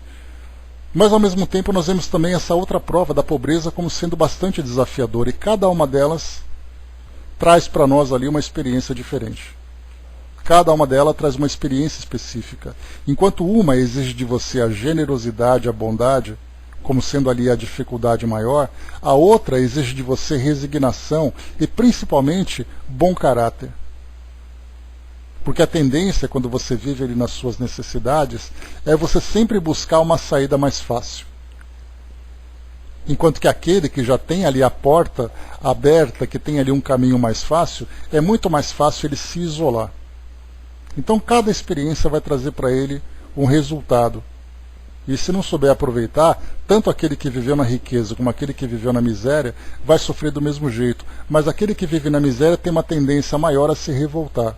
Mas ao mesmo tempo nós vemos também essa outra prova da pobreza como sendo bastante desafiadora, e cada uma delas traz para nós ali uma experiência diferente. Cada uma delas traz uma experiência específica. Enquanto uma exige de você a generosidade, a bondade, como sendo ali a dificuldade maior, a outra exige de você resignação e principalmente bom caráter. Porque a tendência, quando você vive ali nas suas necessidades, é você sempre buscar uma saída mais fácil. Enquanto que aquele que já tem ali a porta aberta, que tem ali um caminho mais fácil, é muito mais fácil ele se isolar. Então cada experiência vai trazer para ele um resultado. E se não souber aproveitar, tanto aquele que viveu na riqueza como aquele que viveu na miséria vai sofrer do mesmo jeito. Mas aquele que vive na miséria tem uma tendência maior a se revoltar.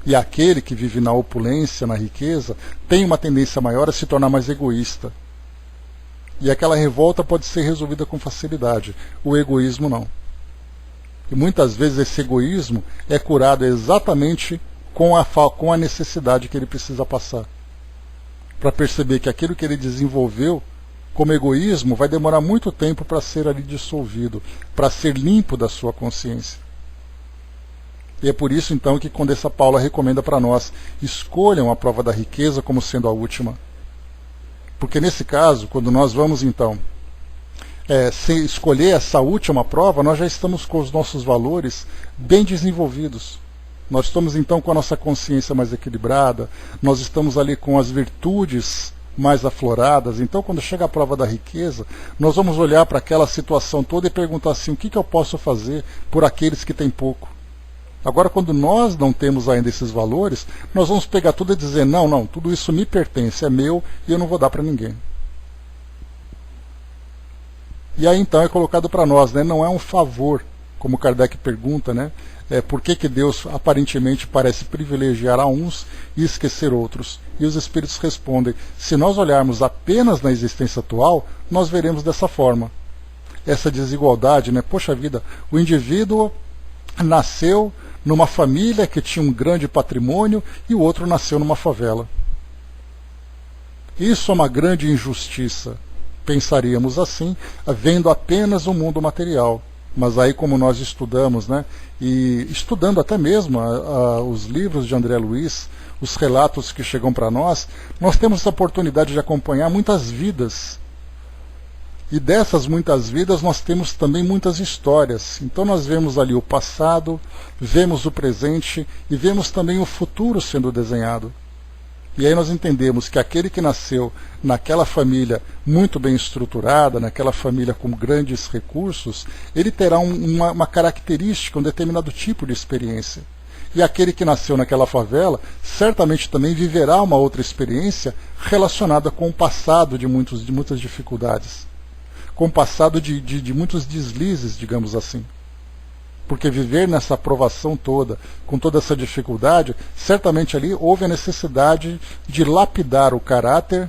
E aquele que vive na opulência, na riqueza, tem uma tendência maior a se tornar mais egoísta. E aquela revolta pode ser resolvida com facilidade. O egoísmo não. E muitas vezes esse egoísmo é curado exatamente com a necessidade que ele precisa passar. Para perceber que aquilo que ele desenvolveu como egoísmo vai demorar muito tempo para ser ali dissolvido, para ser limpo da sua consciência. E é por isso então que Condessa Paula recomenda para nós: escolham a prova da riqueza como sendo a última. Porque nesse caso, quando nós vamos então escolher essa última prova, nós já estamos com os nossos valores bem desenvolvidos. Nós estamos então com a nossa consciência mais equilibrada, nós estamos ali com as virtudes mais afloradas. Então quando chega a prova da riqueza, nós vamos olhar para aquela situação toda e perguntar assim: o que eu posso fazer por aqueles que têm pouco? Agora, quando nós não temos ainda esses valores, nós vamos pegar tudo e dizer: não, tudo isso me pertence, é meu e eu não vou dar para ninguém. E aí então é colocado para nós, né? Não é um favor, como Kardec pergunta, né? Por que Deus aparentemente parece privilegiar a uns e esquecer outros? E os espíritos respondem: se nós olharmos apenas na existência atual, nós veremos dessa forma. Essa desigualdade, né? Poxa vida, o indivíduo nasceu numa família que tinha um grande patrimônio e o outro nasceu numa favela. Isso é uma grande injustiça. pensaríamos assim, vendo apenas o mundo material. Mas aí, como nós estudamos, né, e estudando até mesmo os livros de André Luiz, os relatos que chegam para nós temos a oportunidade de acompanhar muitas vidas. E dessas muitas vidas nós temos também muitas histórias. Então nós vemos ali o passado, vemos o presente e vemos também o futuro sendo desenhado. E aí nós entendemos que aquele que nasceu naquela família muito bem estruturada, naquela família com grandes recursos, ele terá uma característica, um determinado tipo de experiência. E aquele que nasceu naquela favela, certamente também viverá uma outra experiência relacionada com o passado de muitas dificuldades. Com o passado de muitos deslizes, digamos assim. Porque viver nessa aprovação toda, com toda essa dificuldade, certamente ali houve a necessidade de lapidar o caráter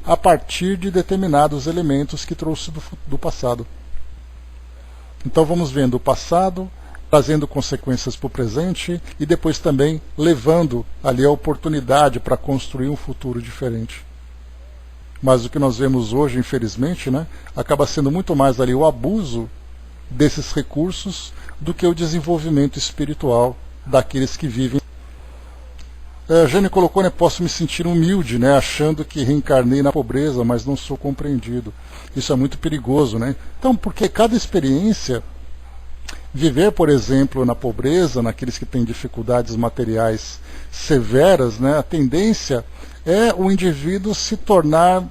a partir de determinados elementos que trouxe do passado. Então vamos vendo o passado, trazendo consequências para o presente e depois também levando ali a oportunidade para construir um futuro diferente. Mas o que nós vemos hoje, infelizmente, né, acaba sendo muito mais ali o abuso desses recursos do que o desenvolvimento espiritual daqueles que vivem. Jane colocou, né, posso me sentir humilde, né, achando que reencarnei na pobreza, mas não sou compreendido. Isso é muito perigoso, né? Então, porque cada experiência, viver, por exemplo, na pobreza, naqueles que têm dificuldades materiais severas, né, a tendência é o indivíduo se tornar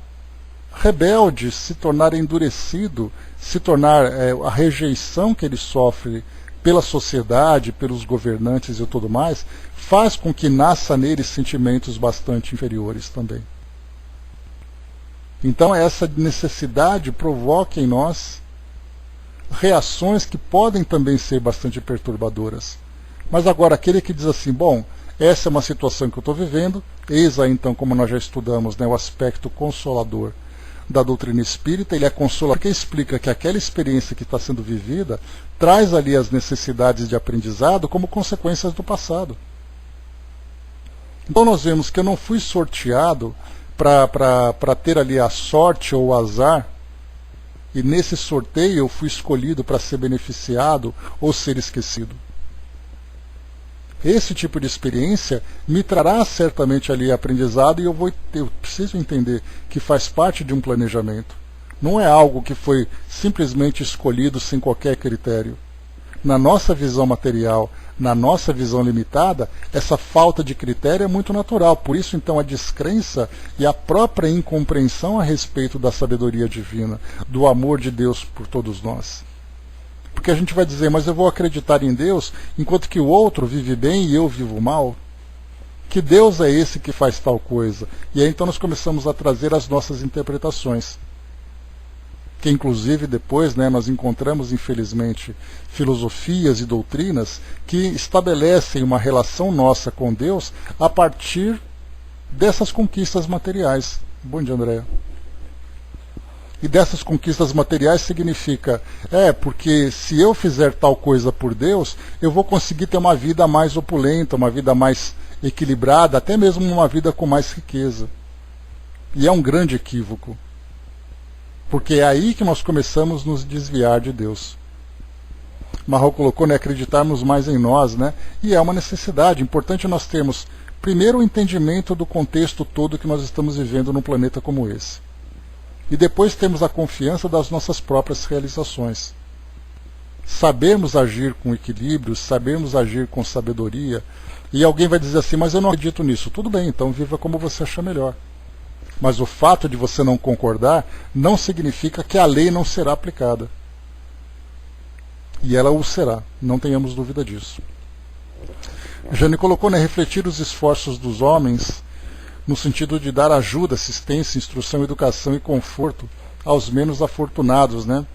rebelde, se tornar endurecido, se tornar a rejeição que ele sofre pela sociedade, pelos governantes e tudo mais, faz com que nasça nele sentimentos bastante inferiores também. Então essa necessidade provoca em nós reações que podem também ser bastante perturbadoras. Mas agora aquele que diz assim, bom, essa é uma situação que eu estou vivendo, eis aí então, como nós já estudamos, né, o aspecto consolador da doutrina espírita, ele é consolador porque explica que aquela experiência que está sendo vivida traz ali as necessidades de aprendizado como consequências do passado. Então nós vemos que eu não fui sorteado para ter ali a sorte ou o azar, e nesse sorteio eu fui escolhido para ser beneficiado ou ser esquecido. Esse tipo de experiência me trará certamente ali aprendizado e eu preciso entender que faz parte de um planejamento. Não é algo que foi simplesmente escolhido sem qualquer critério. Na nossa visão material, na nossa visão limitada, essa falta de critério é muito natural. Por isso, então, a descrença e a própria incompreensão a respeito da sabedoria divina, do amor de Deus por todos nós. Porque a gente vai dizer, mas eu vou acreditar em Deus enquanto que o outro vive bem e eu vivo mal? Que Deus é esse que faz tal coisa? E aí então nós começamos a trazer as nossas interpretações. Que inclusive depois, né, nós encontramos, infelizmente, filosofias e doutrinas que estabelecem uma relação nossa com Deus a partir dessas conquistas materiais. Bom dia, Andréa. E dessas conquistas materiais significa, porque se eu fizer tal coisa por Deus, eu vou conseguir ter uma vida mais opulenta, uma vida mais equilibrada, até mesmo uma vida com mais riqueza. E é um grande equívoco. Porque é aí que nós começamos a nos desviar de Deus. Marrou colocou, né, acreditarmos mais em nós, né? E é uma necessidade. Importante nós termos, primeiro, o entendimento do contexto todo que nós estamos vivendo num planeta como esse. E depois temos a confiança das nossas próprias realizações. Sabermos agir com equilíbrio, sabermos agir com sabedoria. E alguém vai dizer assim, mas eu não acredito nisso. Tudo bem, então viva como você achar melhor. Mas o fato de você não concordar não significa que a lei não será aplicada. E ela o será, não tenhamos dúvida disso. Jane colocou, né, refletir os esforços dos homens no sentido de dar ajuda, assistência, instrução, educação e conforto aos menos afortunados, né?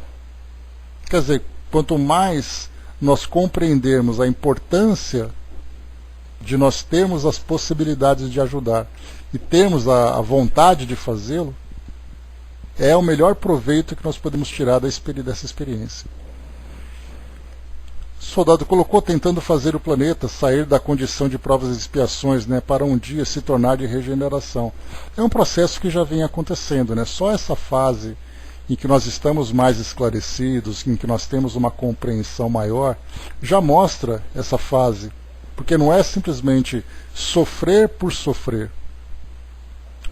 Quer dizer, quanto mais nós compreendermos a importância de nós termos as possibilidades de ajudar e termos a vontade de fazê-lo, é o melhor proveito que nós podemos tirar dessa experiência. Soldado colocou tentando fazer o planeta sair da condição de provas e expiações, né, para um dia se tornar de regeneração. É um processo que já vem acontecendo, né? Só essa fase em que nós estamos mais esclarecidos, em que nós temos uma compreensão maior, já mostra essa fase, porque não é simplesmente sofrer por sofrer.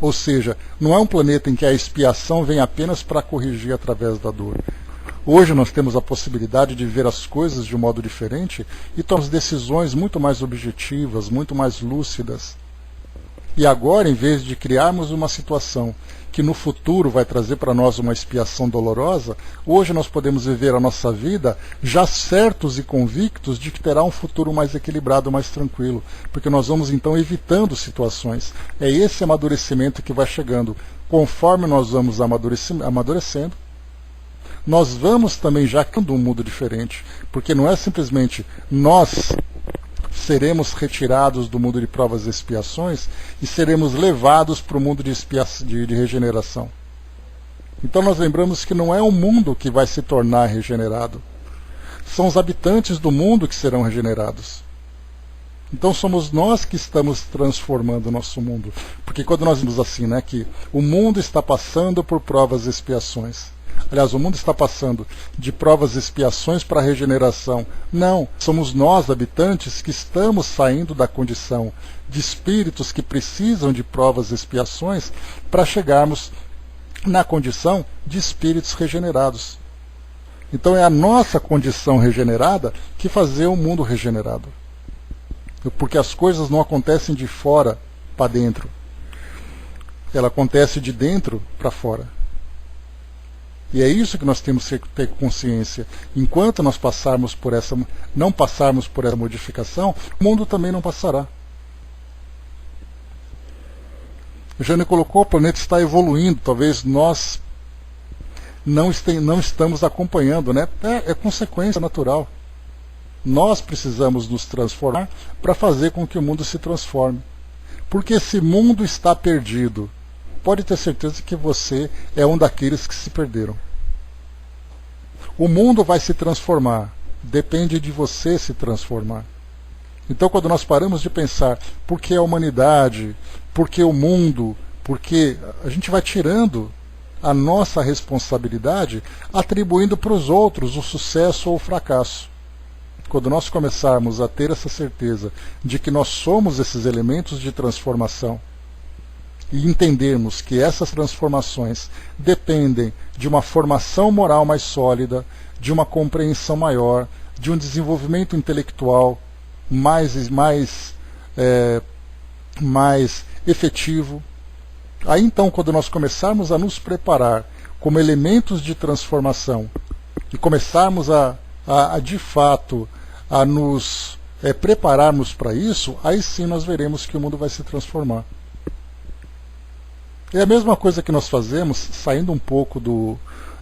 Ou seja, não é um planeta em que a expiação vem apenas para corrigir através da dor. Hoje nós temos a possibilidade de ver as coisas de um modo diferente e tomar decisões muito mais objetivas, muito mais lúcidas. E agora, em vez de criarmos uma situação que no futuro vai trazer para nós uma expiação dolorosa, hoje nós podemos viver a nossa vida já certos e convictos de que terá um futuro mais equilibrado, mais tranquilo, porque nós vamos então evitando situações. É esse amadurecimento que vai chegando. Conforme nós vamos amadurecendo, nós vamos também já criando um mundo diferente, porque não é simplesmente nós seremos retirados do mundo de provas e expiações e seremos levados para o mundo de regeneração. Então nós lembramos que não é o mundo que vai se tornar regenerado, são os habitantes do mundo que serão regenerados. Então somos nós que estamos transformando o nosso mundo, porque quando nós vimos assim, né, que o mundo está passando por provas e expiações, aliás, o mundo está passando de provas e expiações para a regeneração. Não, somos nós, habitantes, que estamos saindo da condição de espíritos que precisam de provas e expiações para chegarmos na condição de espíritos regenerados. Então é a nossa condição regenerada que faz o mundo regenerado. Porque as coisas não acontecem de fora para dentro. Ela acontece de dentro para fora. E é isso que nós temos que ter consciência. Enquanto nós não passarmos por essa modificação, o mundo também não passará. O Jânio colocou, o planeta está evoluindo, talvez nós não estamos acompanhando, né? É consequência natural. Nós precisamos nos transformar para fazer com que o mundo se transforme. Porque esse mundo está perdido. Pode ter certeza que você é um daqueles que se perderam. O mundo vai se transformar. Depende de você se transformar. Então, quando nós paramos de pensar por que a humanidade, por que o mundo, porque a gente vai tirando a nossa responsabilidade, atribuindo para os outros o sucesso ou o fracasso. Quando nós começarmos a ter essa certeza de que nós somos esses elementos de transformação, e entendermos que essas transformações dependem de uma formação moral mais sólida, de uma compreensão maior, de um desenvolvimento intelectual mais efetivo. Aí então, quando nós começarmos a nos preparar como elementos de transformação e começarmos de fato a nos prepararmos para isso, aí sim nós veremos que o mundo vai se transformar. É a mesma coisa que nós fazemos, saindo um pouco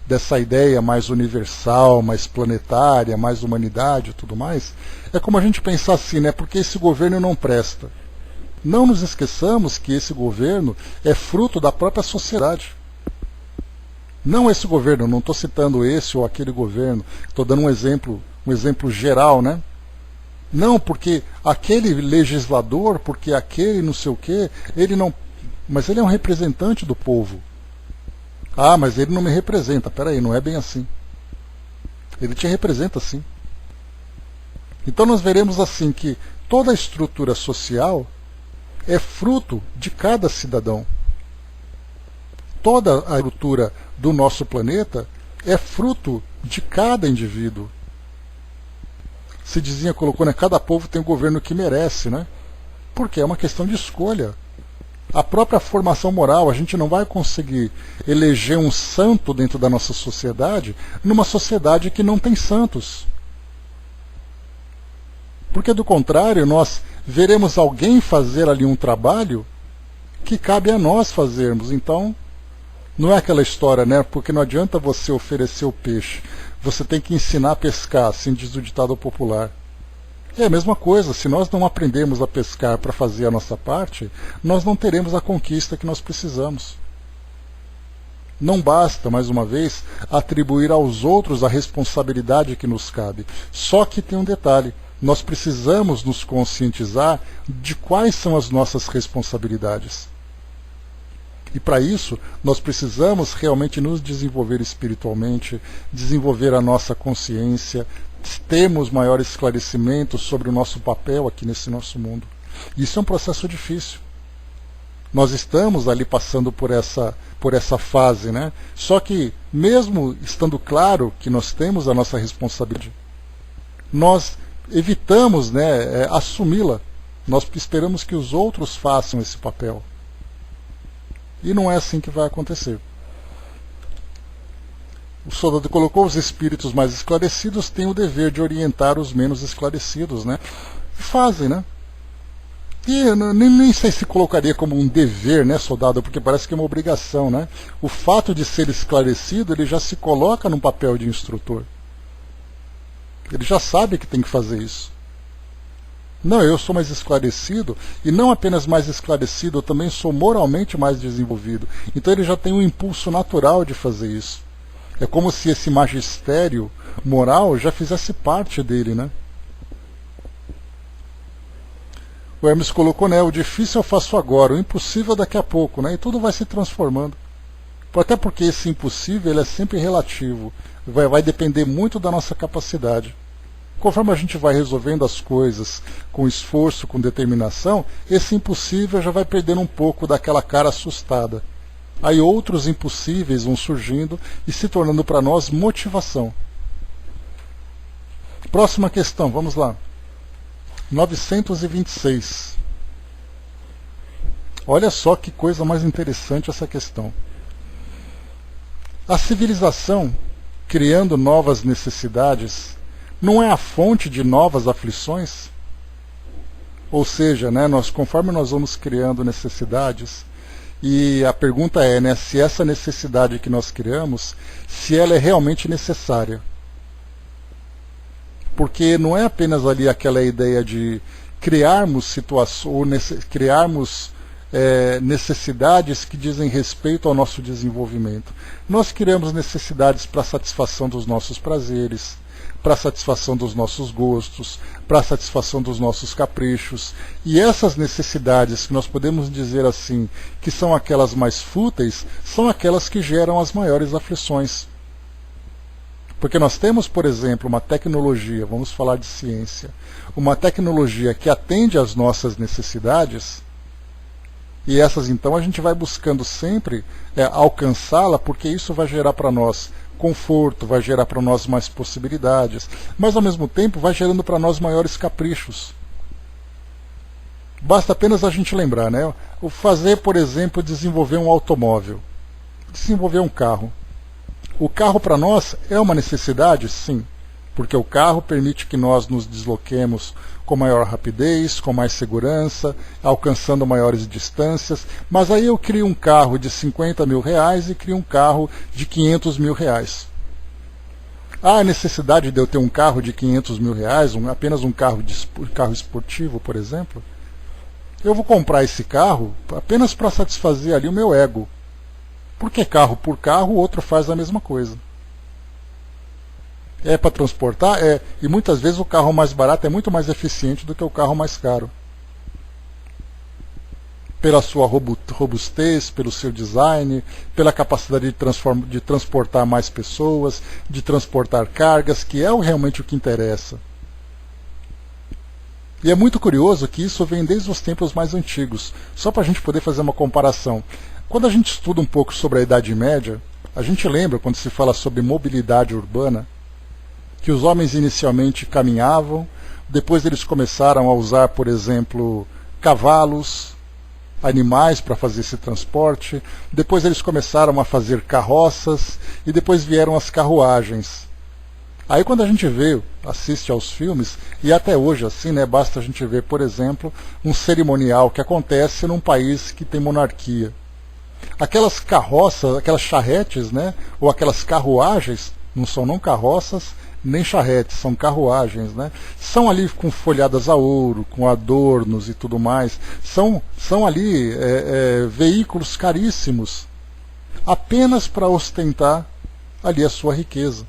dessa ideia mais universal, mais planetária, mais humanidade e tudo mais, é como a gente pensar assim, né? Porque esse governo não presta. Não nos esqueçamos que esse governo é fruto da própria sociedade. Não esse governo, não estou citando esse ou aquele governo, estou dando um exemplo geral, né? Não, porque aquele legislador, porque aquele não sei o quê, ele não... Mas ele é um representante do povo. Ah, mas ele não me representa. Peraí, não é bem assim. Ele te representa sim. Então nós veremos assim que toda a estrutura social é fruto de cada cidadão. Toda a estrutura do nosso planeta é fruto de cada indivíduo. Se dizia, colocou, né? Cada povo tem um governo que merece, né? Porque é uma questão de escolha. A própria formação moral, a gente não vai conseguir eleger um santo dentro da nossa sociedade numa sociedade que não tem santos. Porque do contrário, nós veremos alguém fazer ali um trabalho que cabe a nós fazermos. Então, não é aquela história, né? Porque não adianta você oferecer o peixe, você tem que ensinar a pescar, assim diz o ditado popular. É a mesma coisa, se nós não aprendermos a pescar para fazer a nossa parte, nós não teremos a conquista que nós precisamos. Não basta, mais uma vez, atribuir aos outros a responsabilidade que nos cabe. Só que tem um detalhe: nós precisamos nos conscientizar de quais são as nossas responsabilidades. E para isso, nós precisamos realmente nos desenvolver espiritualmente, desenvolver a nossa consciência, termos maior esclarecimento sobre o nosso papel aqui nesse nosso mundo. Isso é um processo difícil. Nós estamos ali passando por essa fase, né? Só que, mesmo estando claro que nós temos a nossa responsabilidade, nós evitamos, né, assumi-la. Nós esperamos que os outros façam esse papel. E não é assim que vai acontecer. O soldado colocou: os espíritos mais esclarecidos têm o dever de orientar os menos esclarecidos, né? E fazem, né? E nem sei se colocaria como um dever, né, soldado, porque parece que é uma obrigação, né? O fato de ser esclarecido, ele já se coloca num papel de instrutor. Ele já sabe que tem que fazer isso. Não, eu sou mais esclarecido, e não apenas mais esclarecido, eu também sou moralmente mais desenvolvido. Então ele já tem um impulso natural de fazer isso. É como se esse magistério moral já fizesse parte dele, né? O Hermes colocou, né, o difícil eu faço agora, o impossível daqui a pouco, né? E tudo vai se transformando. Até porque esse impossível ele é sempre relativo, vai depender muito da nossa capacidade. Conforme a gente vai resolvendo as coisas com esforço, com determinação, esse impossível já vai perdendo um pouco daquela cara assustada. Aí outros impossíveis vão surgindo e se tornando para nós motivação. Próxima questão, vamos lá. 926. Olha só que coisa mais interessante essa questão. A civilização, criando novas necessidades, não é a fonte de novas aflições? Ou seja, né, conforme nós vamos criando necessidades, e a pergunta é, né, se essa necessidade que nós criamos, se ela é realmente necessária. Porque não é apenas ali aquela ideia de criarmos situações, criarmos necessidades que dizem respeito ao nosso desenvolvimento. Nós criamos necessidades para a satisfação dos nossos prazeres, para a satisfação dos nossos gostos, para a satisfação dos nossos caprichos. E essas necessidades, que nós podemos dizer assim, que são aquelas mais fúteis, são aquelas que geram as maiores aflições. Porque nós temos, por exemplo, uma tecnologia, vamos falar de ciência, uma tecnologia que atende às nossas necessidades, e essas então a gente vai buscando sempre alcançá-la, porque isso vai gerar para nós conforto, vai gerar para nós mais possibilidades, mas ao mesmo tempo vai gerando para nós maiores caprichos. Basta apenas a gente lembrar, né? O fazer, por exemplo, desenvolver um automóvel, desenvolver um carro. O carro para nós é uma necessidade? Sim, porque o carro permite que nós nos desloquemos com maior rapidez, com mais segurança, alcançando maiores distâncias, mas aí eu crio um carro de 50 mil reais e crio um carro de 500 mil reais. Há a necessidade de eu ter um carro de 500 mil reais, apenas um carro esportivo, por exemplo? Eu vou comprar esse carro apenas para satisfazer ali o meu ego. Porque carro por carro, o outro faz a mesma coisa. É para transportar? É. E muitas vezes o carro mais barato é muito mais eficiente do que o carro mais caro. Pela sua robustez, pelo seu design, pela capacidade de transportar mais pessoas, de transportar cargas, que é realmente o que interessa. E é muito curioso que isso vem desde os tempos mais antigos. Só para a gente poder fazer uma comparação. Quando a gente estuda um pouco sobre a Idade Média, a gente lembra, quando se fala sobre mobilidade urbana, que os homens inicialmente caminhavam, depois eles começaram a usar, por exemplo, cavalos, animais para fazer esse transporte, depois eles começaram a fazer carroças, e depois vieram as carruagens. Aí quando a gente assiste aos filmes, e até hoje assim, né, basta a gente ver, por exemplo, um cerimonial que acontece num país que tem monarquia. Aquelas carroças, aquelas charretes, né, ou aquelas carruagens, não são não carroças, nem charretes, são carruagens, né? São ali com folhadas a ouro, com adornos e tudo mais. São ali veículos caríssimos. apenas para ostentar ali a sua riqueza.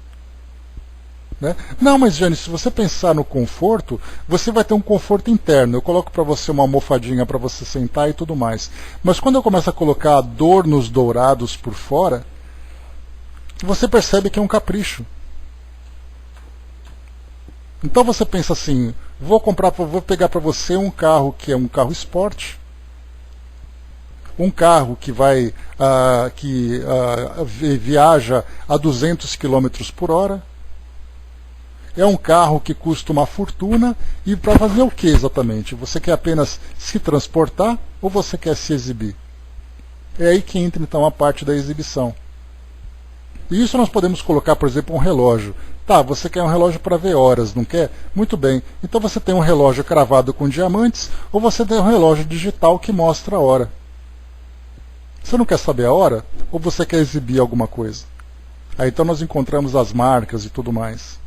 Né? Não, mas Jane, se você pensar no conforto, você vai ter um conforto interno. Eu coloco para você uma almofadinha para você sentar e tudo mais. Mas quando eu começo a colocar adornos dourados por fora, você percebe que é um capricho. Então você pensa assim, vou pegar para você um carro que é um carro esporte, um carro que viaja a 200 km por hora, é um carro que custa uma fortuna, e para fazer o que exatamente? Você quer apenas se transportar ou você quer se exibir? É aí que entra então a parte da exibição. E isso nós podemos colocar, por exemplo, um relógio. Tá, você quer um relógio para ver horas, não quer? Muito bem. Então você tem um relógio cravado com diamantes, ou você tem um relógio digital que mostra a hora. Você não quer saber a hora? Ou você quer exibir alguma coisa? Aí então nós encontramos as marcas e tudo mais.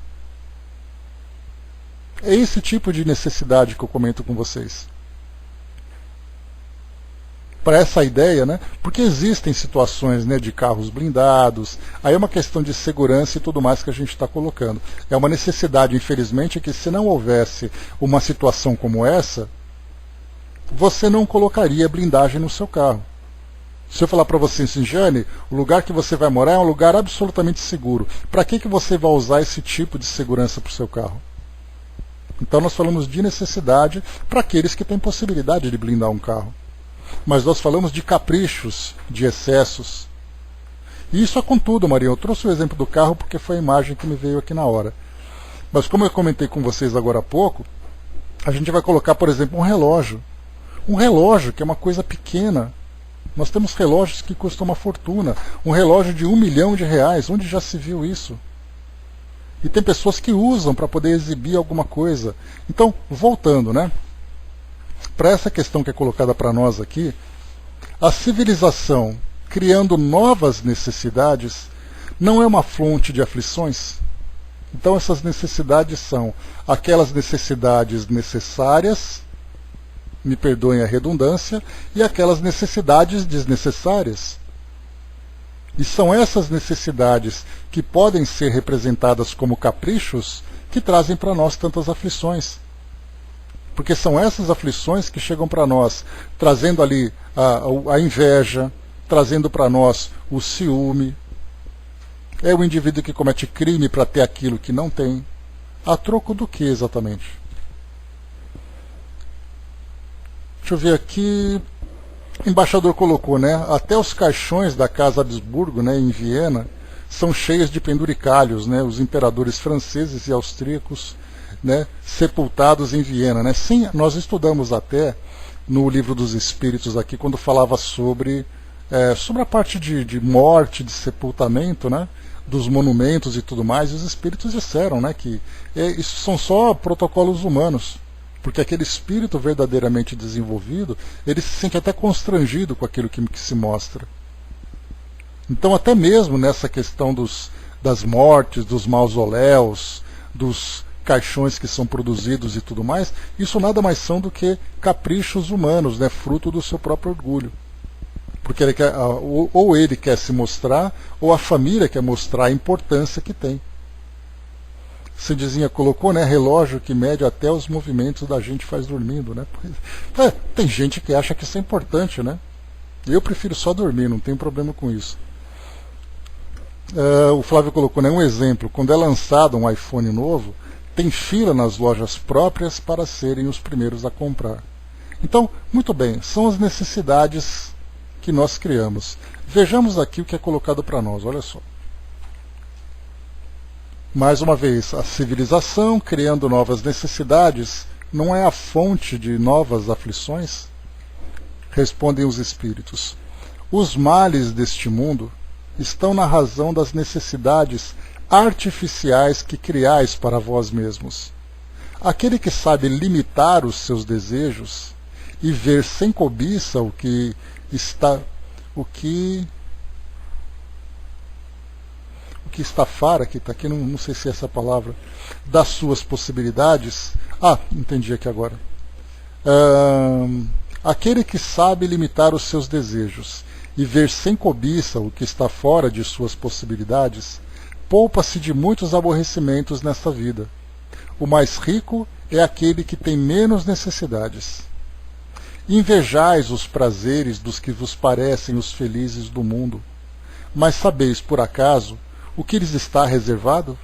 É esse tipo de necessidade que eu comento com vocês. Para essa ideia, né? Porque existem situações, né, de carros blindados, aí é uma questão de segurança e tudo mais que a gente está colocando. É uma necessidade, infelizmente, que se não houvesse uma situação como essa, você não colocaria blindagem no seu carro. Se eu falar para você assim, Jane, o lugar que você vai morar é um lugar absolutamente seguro. Para que você vai usar esse tipo de segurança para o seu carro? Então nós falamos de necessidade para aqueles que têm possibilidade de blindar um carro. Mas nós falamos de caprichos, de excessos. E isso é com tudo, Maria. Eu trouxe o exemplo do carro porque foi a imagem que me veio aqui na hora. Mas como eu comentei com vocês agora há pouco, a gente vai colocar, por exemplo, um relógio. Um relógio que é uma coisa pequena. Nós temos relógios que custam uma fortuna. Um relógio de R$1 milhão. Onde já se viu isso? E tem pessoas que usam para poder exibir alguma coisa. Então, voltando, né? Para essa questão que é colocada para nós aqui, a civilização criando novas necessidades não é uma fonte de aflições? Então essas necessidades são aquelas necessidades necessárias, me perdoem a redundância, e aquelas necessidades desnecessárias. E são essas necessidades que podem ser representadas como caprichos que trazem para nós tantas aflições. Porque são essas aflições que chegam para nós, trazendo ali a inveja, trazendo para nós o ciúme. É o indivíduo que comete crime para ter aquilo que não tem. A troco do que exatamente? Deixa eu ver aqui. O embaixador colocou, né? Até os caixões da Casa Habsburgo, né, em Viena, são cheios de penduricalhos, né? Os imperadores franceses e austríacos, né, sepultados em Viena, né? Sim, nós estudamos até no Livro dos Espíritos aqui, quando falava sobre a parte de morte, de sepultamento, né, dos monumentos e tudo mais. E os espíritos disseram, né, que isso são só protocolos humanos, porque aquele espírito verdadeiramente desenvolvido, ele se sente até constrangido com aquilo que se mostra. Então até mesmo nessa questão das mortes, dos mausoléus, dos caixões que são produzidos e tudo mais, isso nada mais são do que caprichos humanos, né, fruto do seu próprio orgulho. Porque ele quer, ou ele quer se mostrar, ou a família quer mostrar a importância que tem. Cidinha colocou, né, relógio que mede até os movimentos da gente faz dormindo, né? Tem gente que acha que isso é importante, né? Eu prefiro só dormir, não tenho problema com isso. O Flávio colocou, né, um exemplo, quando é lançado um iPhone novo, tem fila nas lojas próprias para serem os primeiros a comprar. Então, muito bem, são as necessidades que nós criamos. Vejamos aqui o que é colocado para nós, olha só. Mais uma vez, a civilização criando novas necessidades não é a fonte de novas aflições? Respondem os espíritos. Os males deste mundo estão na razão das necessidades artificiais que criais para vós mesmos. Aquele que sabe limitar os seus desejos e ver sem cobiça o que estafara, que está aqui, não sei se é essa palavra, das suas possibilidades. Entendi aqui agora. Aquele que sabe limitar os seus desejos e ver sem cobiça o que está fora de suas possibilidades, poupa-se de muitos aborrecimentos nesta vida. O mais rico é aquele que tem menos necessidades. Invejais os prazeres dos que vos parecem os felizes do mundo, mas sabeis, por acaso, o que lhes está reservado?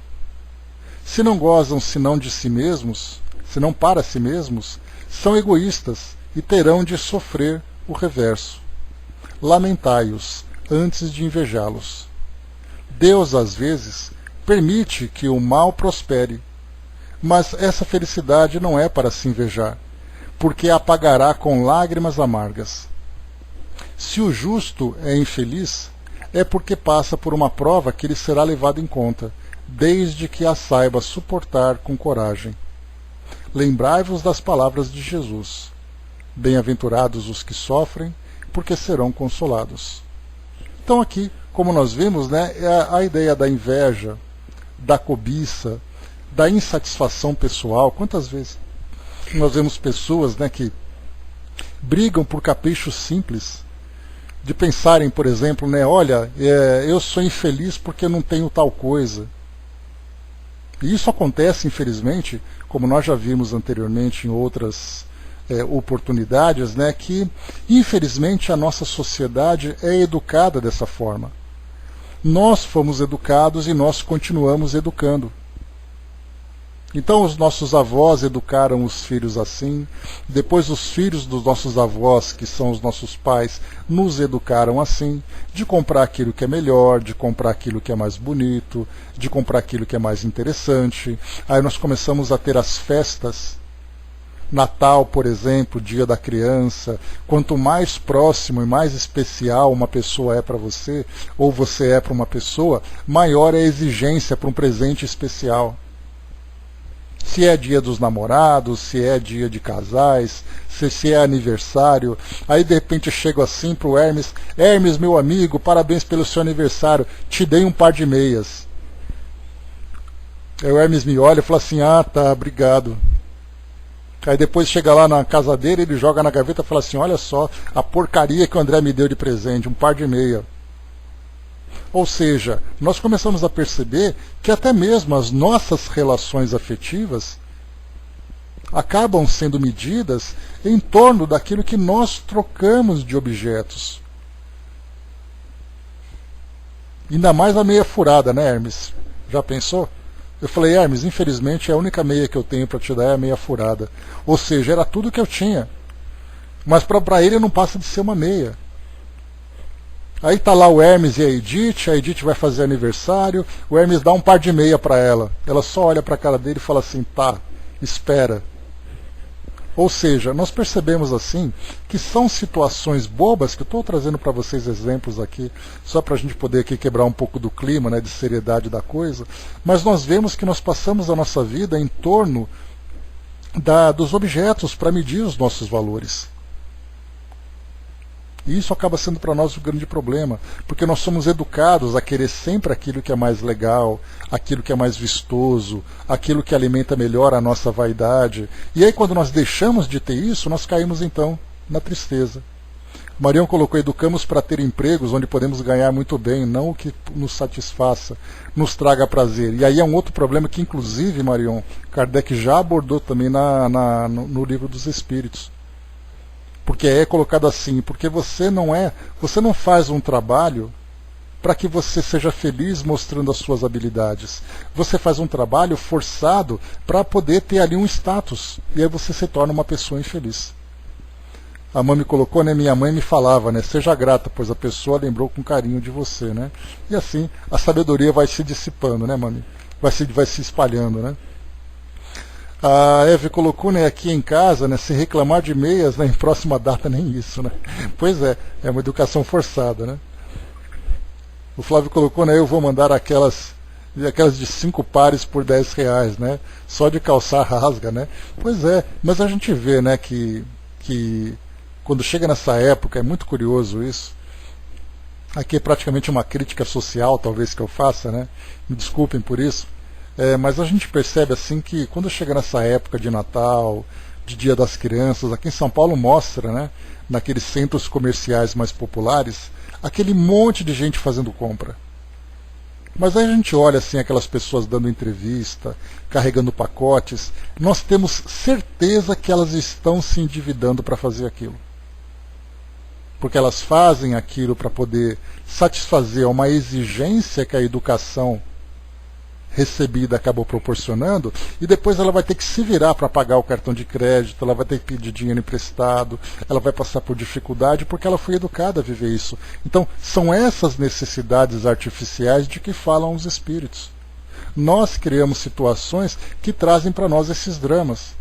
Se não gozam senão de si mesmos, senão para si mesmos, são egoístas e terão de sofrer o reverso. Lamentai-os antes de invejá-los. Deus, às vezes, permite que o mal prospere, mas essa felicidade não é para se invejar, porque a pagará com lágrimas amargas. Se o justo é infeliz, é porque passa por uma prova que lhe será levada em conta, desde que a saiba suportar com coragem. Lembrai-vos das palavras de Jesus. Bem-aventurados os que sofrem, porque serão consolados. Então aqui, como nós vimos, né, é a ideia da inveja, da cobiça, da insatisfação pessoal. Quantas vezes nós vemos pessoas, né, que brigam por caprichos simples, de pensarem, por exemplo, né, olha, eu sou infeliz porque eu não tenho tal coisa. E isso acontece, infelizmente, como nós já vimos anteriormente em outras oportunidades, né, que infelizmente a nossa sociedade é educada dessa forma. Nós fomos educados e nós continuamos educando. Então os nossos avós educaram os filhos assim, depois os filhos dos nossos avós, que são os nossos pais, nos educaram assim, de comprar aquilo que é melhor, de comprar aquilo que é mais bonito, de comprar aquilo que é mais interessante. Aí nós começamos a ter as festas, Natal, por exemplo, Dia da Criança. Quanto mais próximo e mais especial uma pessoa é para você, ou você é para uma pessoa, maior é a exigência para um presente especial. Se é dia dos namorados, se é dia de casais, se é aniversário. Aí de repente eu chego assim pro Hermes: Hermes, meu amigo, parabéns pelo seu aniversário, te dei um par de meias. Aí o Hermes me olha e fala assim: ah, tá, obrigado. Aí depois chega lá na casa dele, ele joga na gaveta e fala assim: olha só, a porcaria que o André me deu de presente, um par de meia. Ou seja, nós começamos a perceber que até mesmo as nossas relações afetivas acabam sendo medidas em torno daquilo que nós trocamos de objetos. Ainda mais a meia furada, né, Hermes? Já pensou? Eu falei: Hermes, infelizmente a única meia que eu tenho para te dar é a meia furada. Ou seja, era tudo que eu tinha. Mas para ele não passa de ser uma meia. Aí tá lá o Hermes e a Edith vai fazer aniversário, o Hermes dá um par de meia para ela. Ela só olha para a cara dele e fala assim: tá, espera. Ou seja, nós percebemos assim que são situações bobas, que eu estou trazendo para vocês exemplos aqui, só para a gente poder aqui quebrar um pouco do clima, né, de seriedade da coisa, mas nós vemos que nós passamos a nossa vida em torno dos objetos para medir os nossos valores. E isso acaba sendo para nós um grande problema, porque nós somos educados a querer sempre aquilo que é mais legal, aquilo que é mais vistoso, aquilo que alimenta melhor a nossa vaidade. E aí quando nós deixamos de ter isso, nós caímos então na tristeza. Marião colocou: educamos para ter empregos onde podemos ganhar muito bem, não o que nos satisfaça, nos traga prazer. E aí é um outro problema que inclusive, Marião, Kardec já abordou também no Livro dos Espíritos. Porque é colocado assim: porque você não faz um trabalho para que você seja feliz mostrando as suas habilidades. Você faz um trabalho forçado para poder ter ali um status. E aí você se torna uma pessoa infeliz. A mãe me colocou, né? Minha mãe me falava, né? Seja grata, pois a pessoa lembrou com carinho de você, né? E assim a sabedoria vai se dissipando, né, mãe? Vai se espalhando, né? A Eve colocou, né, aqui em casa, né, se reclamar de meias, né, em próxima data nem isso, né? Pois é uma educação forçada, né? O Flávio colocou, né, eu vou mandar aquelas de 5 pares por R$10, né? Só de calçar rasga, né? Pois é, mas a gente vê, né, que quando chega nessa época, é muito curioso isso. Aqui é praticamente uma crítica social, talvez, que eu faça, né? Me desculpem por isso. Mas a gente percebe assim que quando chega nessa época de Natal, de Dia das Crianças. Aqui em São Paulo mostra, né, naqueles centros comerciais mais populares, aquele monte de gente fazendo compra. Mas aí a gente olha assim aquelas pessoas dando entrevista, carregando pacotes, nós temos certeza que elas estão se endividando para fazer aquilo. Porque elas fazem aquilo para poder satisfazer uma exigência que a educação recebida acabou proporcionando, e depois ela vai ter que se virar para pagar o cartão de crédito, ela vai ter que pedir dinheiro emprestado, ela vai passar por dificuldade porque ela foi educada a viver isso. Então, são essas necessidades artificiais de que falam os espíritos. Nós criamos situações que trazem para nós esses dramas.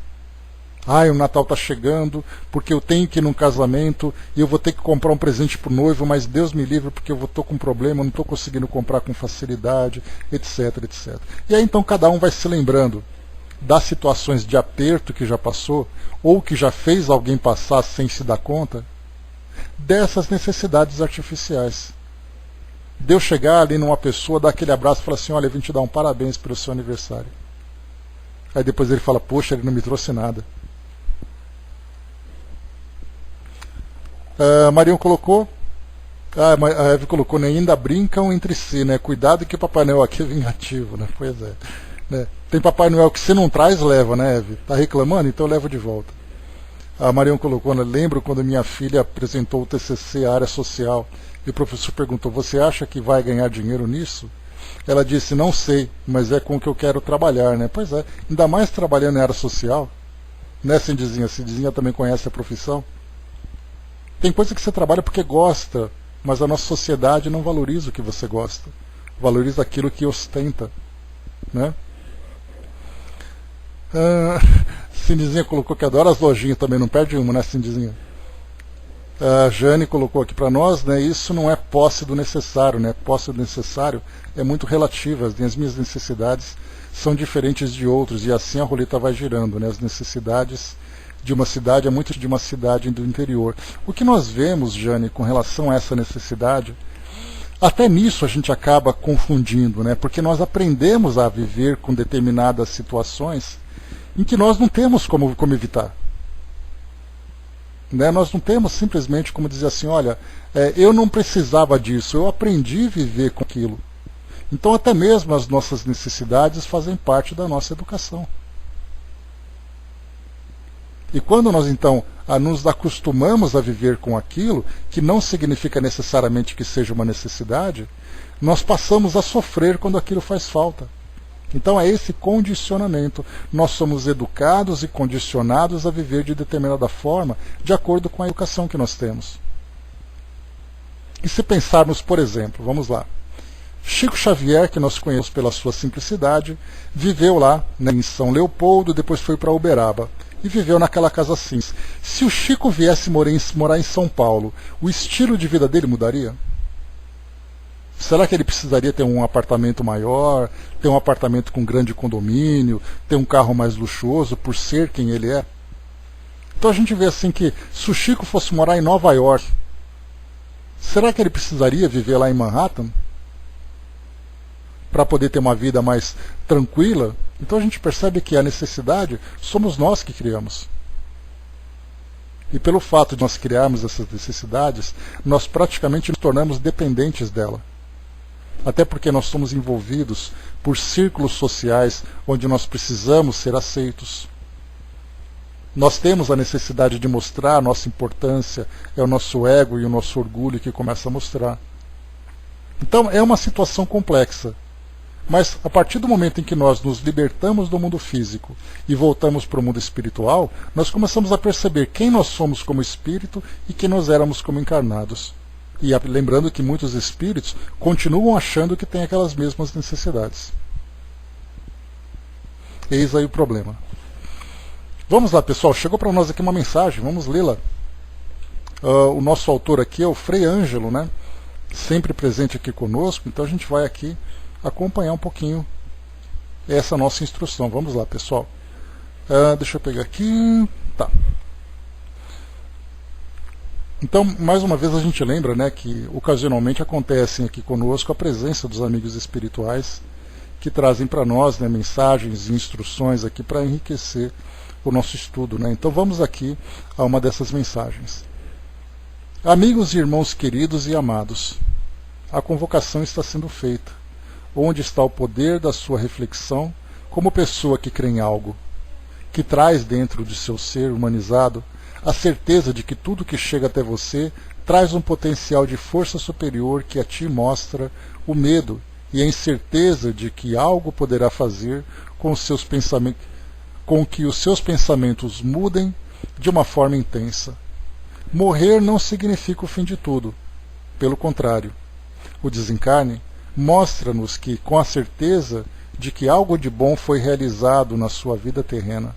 O Natal está chegando, porque eu tenho que ir num casamento e eu vou ter que comprar um presente para o noivo, mas Deus me livre porque eu estou com um problema, eu não estou conseguindo comprar com facilidade, etc, etc. E aí então cada um vai se lembrando das situações de aperto que já passou, ou que já fez alguém passar sem se dar conta, dessas necessidades artificiais. Deus chegar ali numa pessoa, dar aquele abraço e falar assim, olha, eu vim te dar um parabéns pelo seu aniversário. Aí depois ele fala, poxa, ele não me trouxe nada. Marião colocou, a Eve colocou, né, ainda brincam entre si, né? Cuidado que Papai Noel aqui é vingativo, né? Pois é. Né? Tem Papai Noel que se não traz, leva, né, Eve? Tá reclamando? Então leva de volta. A Marião colocou, né, lembro quando minha filha apresentou o TCC, a área social, e o professor perguntou, você acha que vai ganhar dinheiro nisso? Ela disse, não sei, mas é com o que eu quero trabalhar, né? Pois é, ainda mais trabalhando em área social, né, Cindizinha? Cindizinha também conhece a profissão. Tem coisa que você trabalha porque gosta, mas a nossa sociedade não valoriza o que você gosta. Valoriza aquilo que ostenta. Né? Cindizinha colocou que adora as lojinhas também, não perde uma, né, Cindizinha? A Jane colocou aqui para nós, né, isso não é posse do necessário, né? Posse do necessário é muito relativa, as minhas necessidades são diferentes de outros, e assim a roleta vai girando, né? As necessidades de uma cidade é muito de uma cidade do interior. O que nós vemos, Jane, com relação a essa necessidade, até nisso a gente acaba confundindo, né? Porque nós aprendemos a viver com determinadas situações em que nós não temos como evitar. Né? Nós não temos simplesmente como dizer assim, olha, eu não precisava disso, eu aprendi a viver com aquilo. Então até mesmo as nossas necessidades fazem parte da nossa educação. E quando nós então nos acostumamos a viver com aquilo, que não significa necessariamente que seja uma necessidade, nós passamos a sofrer quando aquilo faz falta. Então é esse condicionamento. Nós somos educados e condicionados a viver de determinada forma, de acordo com a educação que nós temos. E se pensarmos, por exemplo, vamos lá, Chico Xavier, que nós conhecemos pela sua simplicidade, viveu lá, né, em São Leopoldo, depois foi para Uberaba. E viveu naquela casa cinza. Se o Chico viesse morar em São Paulo, o estilo de vida dele mudaria? Será que ele precisaria ter um apartamento maior, ter um apartamento com grande condomínio, ter um carro mais luxuoso por ser quem ele é? Então a gente vê assim que se o Chico fosse morar em Nova York, será que ele precisaria viver lá em Manhattan? Para poder ter uma vida mais tranquila? Então a gente percebe que a necessidade somos nós que criamos. E pelo fato de nós criarmos essas necessidades, nós praticamente nos tornamos dependentes dela. Até porque nós somos envolvidos por círculos sociais onde nós precisamos ser aceitos. Nós temos a necessidade de mostrar a nossa importância, é o nosso ego e o nosso orgulho que começa a mostrar. Então é uma situação complexa. Mas a partir do momento em que nós nos libertamos do mundo físico e voltamos para o mundo espiritual, nós começamos a perceber quem nós somos como espírito e quem nós éramos como encarnados. E lembrando que muitos espíritos continuam achando que têm aquelas mesmas necessidades. Eis aí o problema. Vamos lá, pessoal, chegou para nós aqui uma mensagem, vamos lê-la. O nosso autor aqui é o Frei Ângelo, né? Sempre presente aqui conosco, então a gente vai aqui acompanhar um pouquinho essa nossa instrução. Vamos lá, pessoal. Deixa eu pegar aqui. Tá. Então, mais uma vez a gente lembra, né, que ocasionalmente acontecem aqui conosco a presença dos amigos espirituais que trazem para nós, né, mensagens e instruções aqui para enriquecer o nosso estudo, né? Então vamos aqui a uma dessas mensagens. Amigos e irmãos queridos e amados, a convocação está sendo feita. Onde está o poder da sua reflexão como pessoa que crê em algo, que traz dentro de seu ser humanizado a certeza de que tudo que chega até você traz um potencial de força superior que a ti mostra o medo e a incerteza de que algo poderá fazer com que os seus pensamentos mudem de uma forma intensa. Morrer não significa o fim de tudo. Pelo contrário, o desencarne mostra-nos que, com a certeza de que algo de bom foi realizado na sua vida terrena,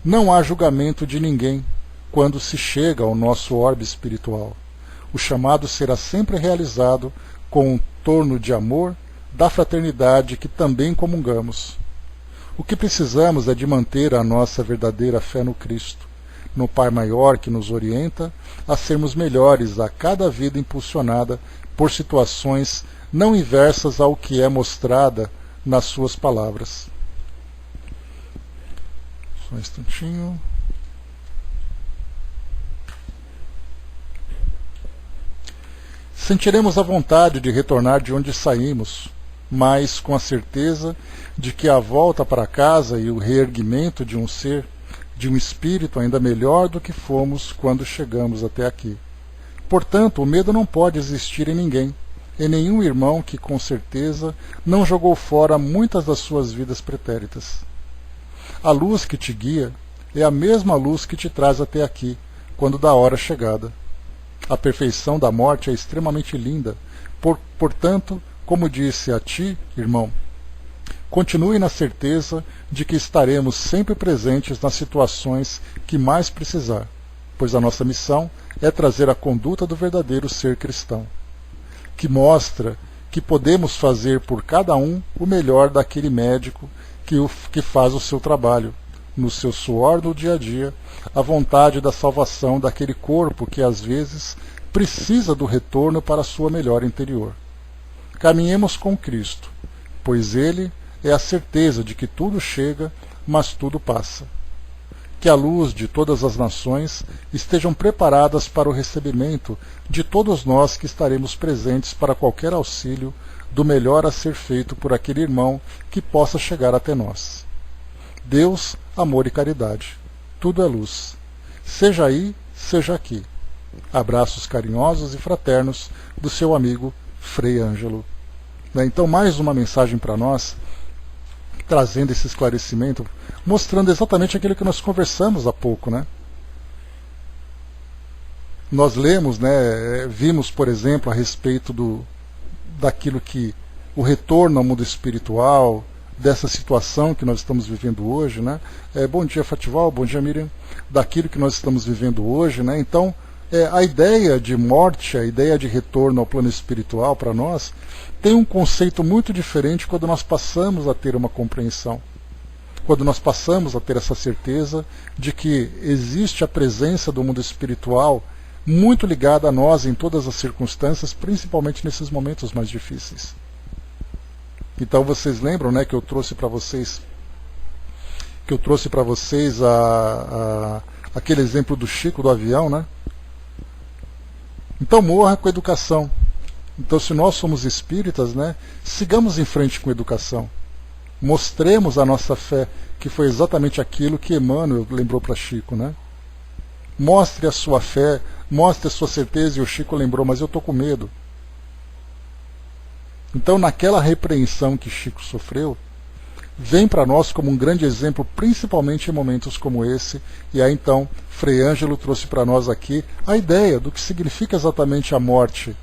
não há julgamento de ninguém quando se chega ao nosso orbe espiritual. O chamado será sempre realizado com um torno de amor da fraternidade que também comungamos. O que precisamos é de manter a nossa verdadeira fé no Cristo, no Pai Maior que nos orienta a sermos melhores a cada vida impulsionada por situações não inversas ao que é mostrada nas suas palavras. Só um instantinho. Sentiremos a vontade de retornar de onde saímos, mas com a certeza de que a volta para casa e o reerguimento de um ser, de um espírito ainda melhor do que fomos quando chegamos até aqui. Portanto, o medo não pode existir em ninguém, em nenhum irmão que com certeza não jogou fora muitas das suas vidas pretéritas. A luz que te guia é a mesma luz que te traz até aqui, quando da hora chegada. A perfeição da morte é extremamente linda, portanto, como disse a ti, irmão, continue na certeza de que estaremos sempre presentes nas situações que mais precisar, pois a nossa missão é trazer a conduta do verdadeiro ser cristão, que mostra que podemos fazer por cada um o melhor daquele médico que faz o seu trabalho, no seu suor do dia a dia, a vontade da salvação daquele corpo que às vezes precisa do retorno para a sua melhora interior. Caminhemos com Cristo, pois Ele é a certeza de que tudo chega, mas tudo passa. Que a luz de todas as nações estejam preparadas para o recebimento de todos nós que estaremos presentes para qualquer auxílio do melhor a ser feito por aquele irmão que possa chegar até nós. Deus, amor e caridade. Tudo é luz. Seja aí, seja aqui. Abraços carinhosos e fraternos do seu amigo Frei Ângelo. Então, mais uma mensagem para nós, trazendo esse esclarecimento, mostrando exatamente aquilo que nós conversamos há pouco, né? Nós lemos, né, vimos, por exemplo, a respeito daquilo que o retorno ao mundo espiritual, dessa situação que nós estamos vivendo hoje, né? Bom dia, Fatival, bom dia, Miriam. Daquilo que nós estamos vivendo hoje, né? Então, a ideia de morte, a ideia de retorno ao plano espiritual para nós, tem um conceito muito diferente quando nós passamos a ter uma compreensão. Quando nós passamos a ter essa certeza de que existe a presença do mundo espiritual muito ligada a nós em todas as circunstâncias, principalmente nesses momentos mais difíceis. Então vocês lembram, né, que eu trouxe para vocês aquele exemplo do Chico do avião, né? Então morra com educação. Então, se nós somos espíritas, né, sigamos em frente com educação. Mostremos a nossa fé, que foi exatamente aquilo que Emmanuel lembrou para Chico, né? Mostre a sua fé, mostre a sua certeza, e o Chico lembrou, mas eu estou com medo. Então, naquela repreensão que Chico sofreu, vem para nós como um grande exemplo, principalmente em momentos como esse, e aí então Frei Ângelo trouxe para nós aqui a ideia do que significa exatamente a morte,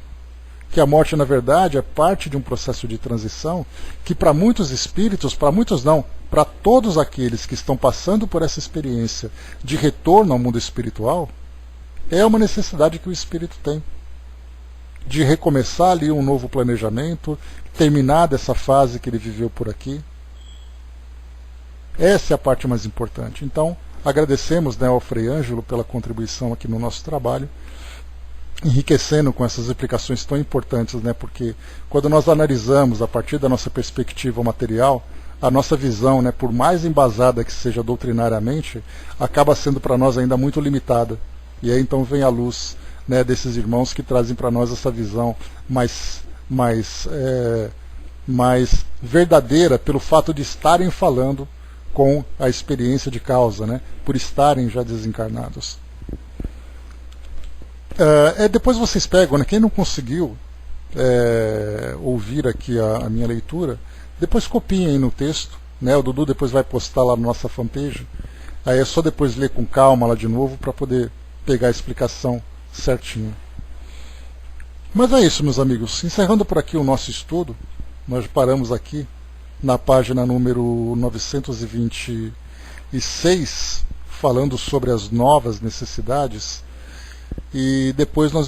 que a morte na verdade é parte de um processo de transição, que para muitos espíritos, para muitos não, para todos aqueles que estão passando por essa experiência de retorno ao mundo espiritual, é uma necessidade que o espírito tem, de recomeçar ali um novo planejamento, terminar dessa fase que ele viveu por aqui. Essa é a parte mais importante. Então, agradecemos, né, ao Frei Ângelo pela contribuição aqui no nosso trabalho, enriquecendo com essas explicações tão importantes, né, porque quando nós analisamos a partir da nossa perspectiva material, a nossa visão, né, por mais embasada que seja doutrinariamente, acaba sendo para nós ainda muito limitada. E aí então vem a luz, né, desses irmãos que trazem para nós essa visão mais verdadeira, pelo fato de estarem falando com a experiência de causa, né, por estarem já desencarnados. Depois vocês pegam, né, quem não conseguiu ouvir aqui a minha leitura, depois copiem no texto, né, o Dudu depois vai postar lá na nossa fanpage, aí é só depois ler com calma lá de novo para poder pegar a explicação certinho. Mas é isso, meus amigos, encerrando por aqui o nosso estudo, nós paramos aqui na página número 926, falando sobre as novas necessidades, e depois nós veremos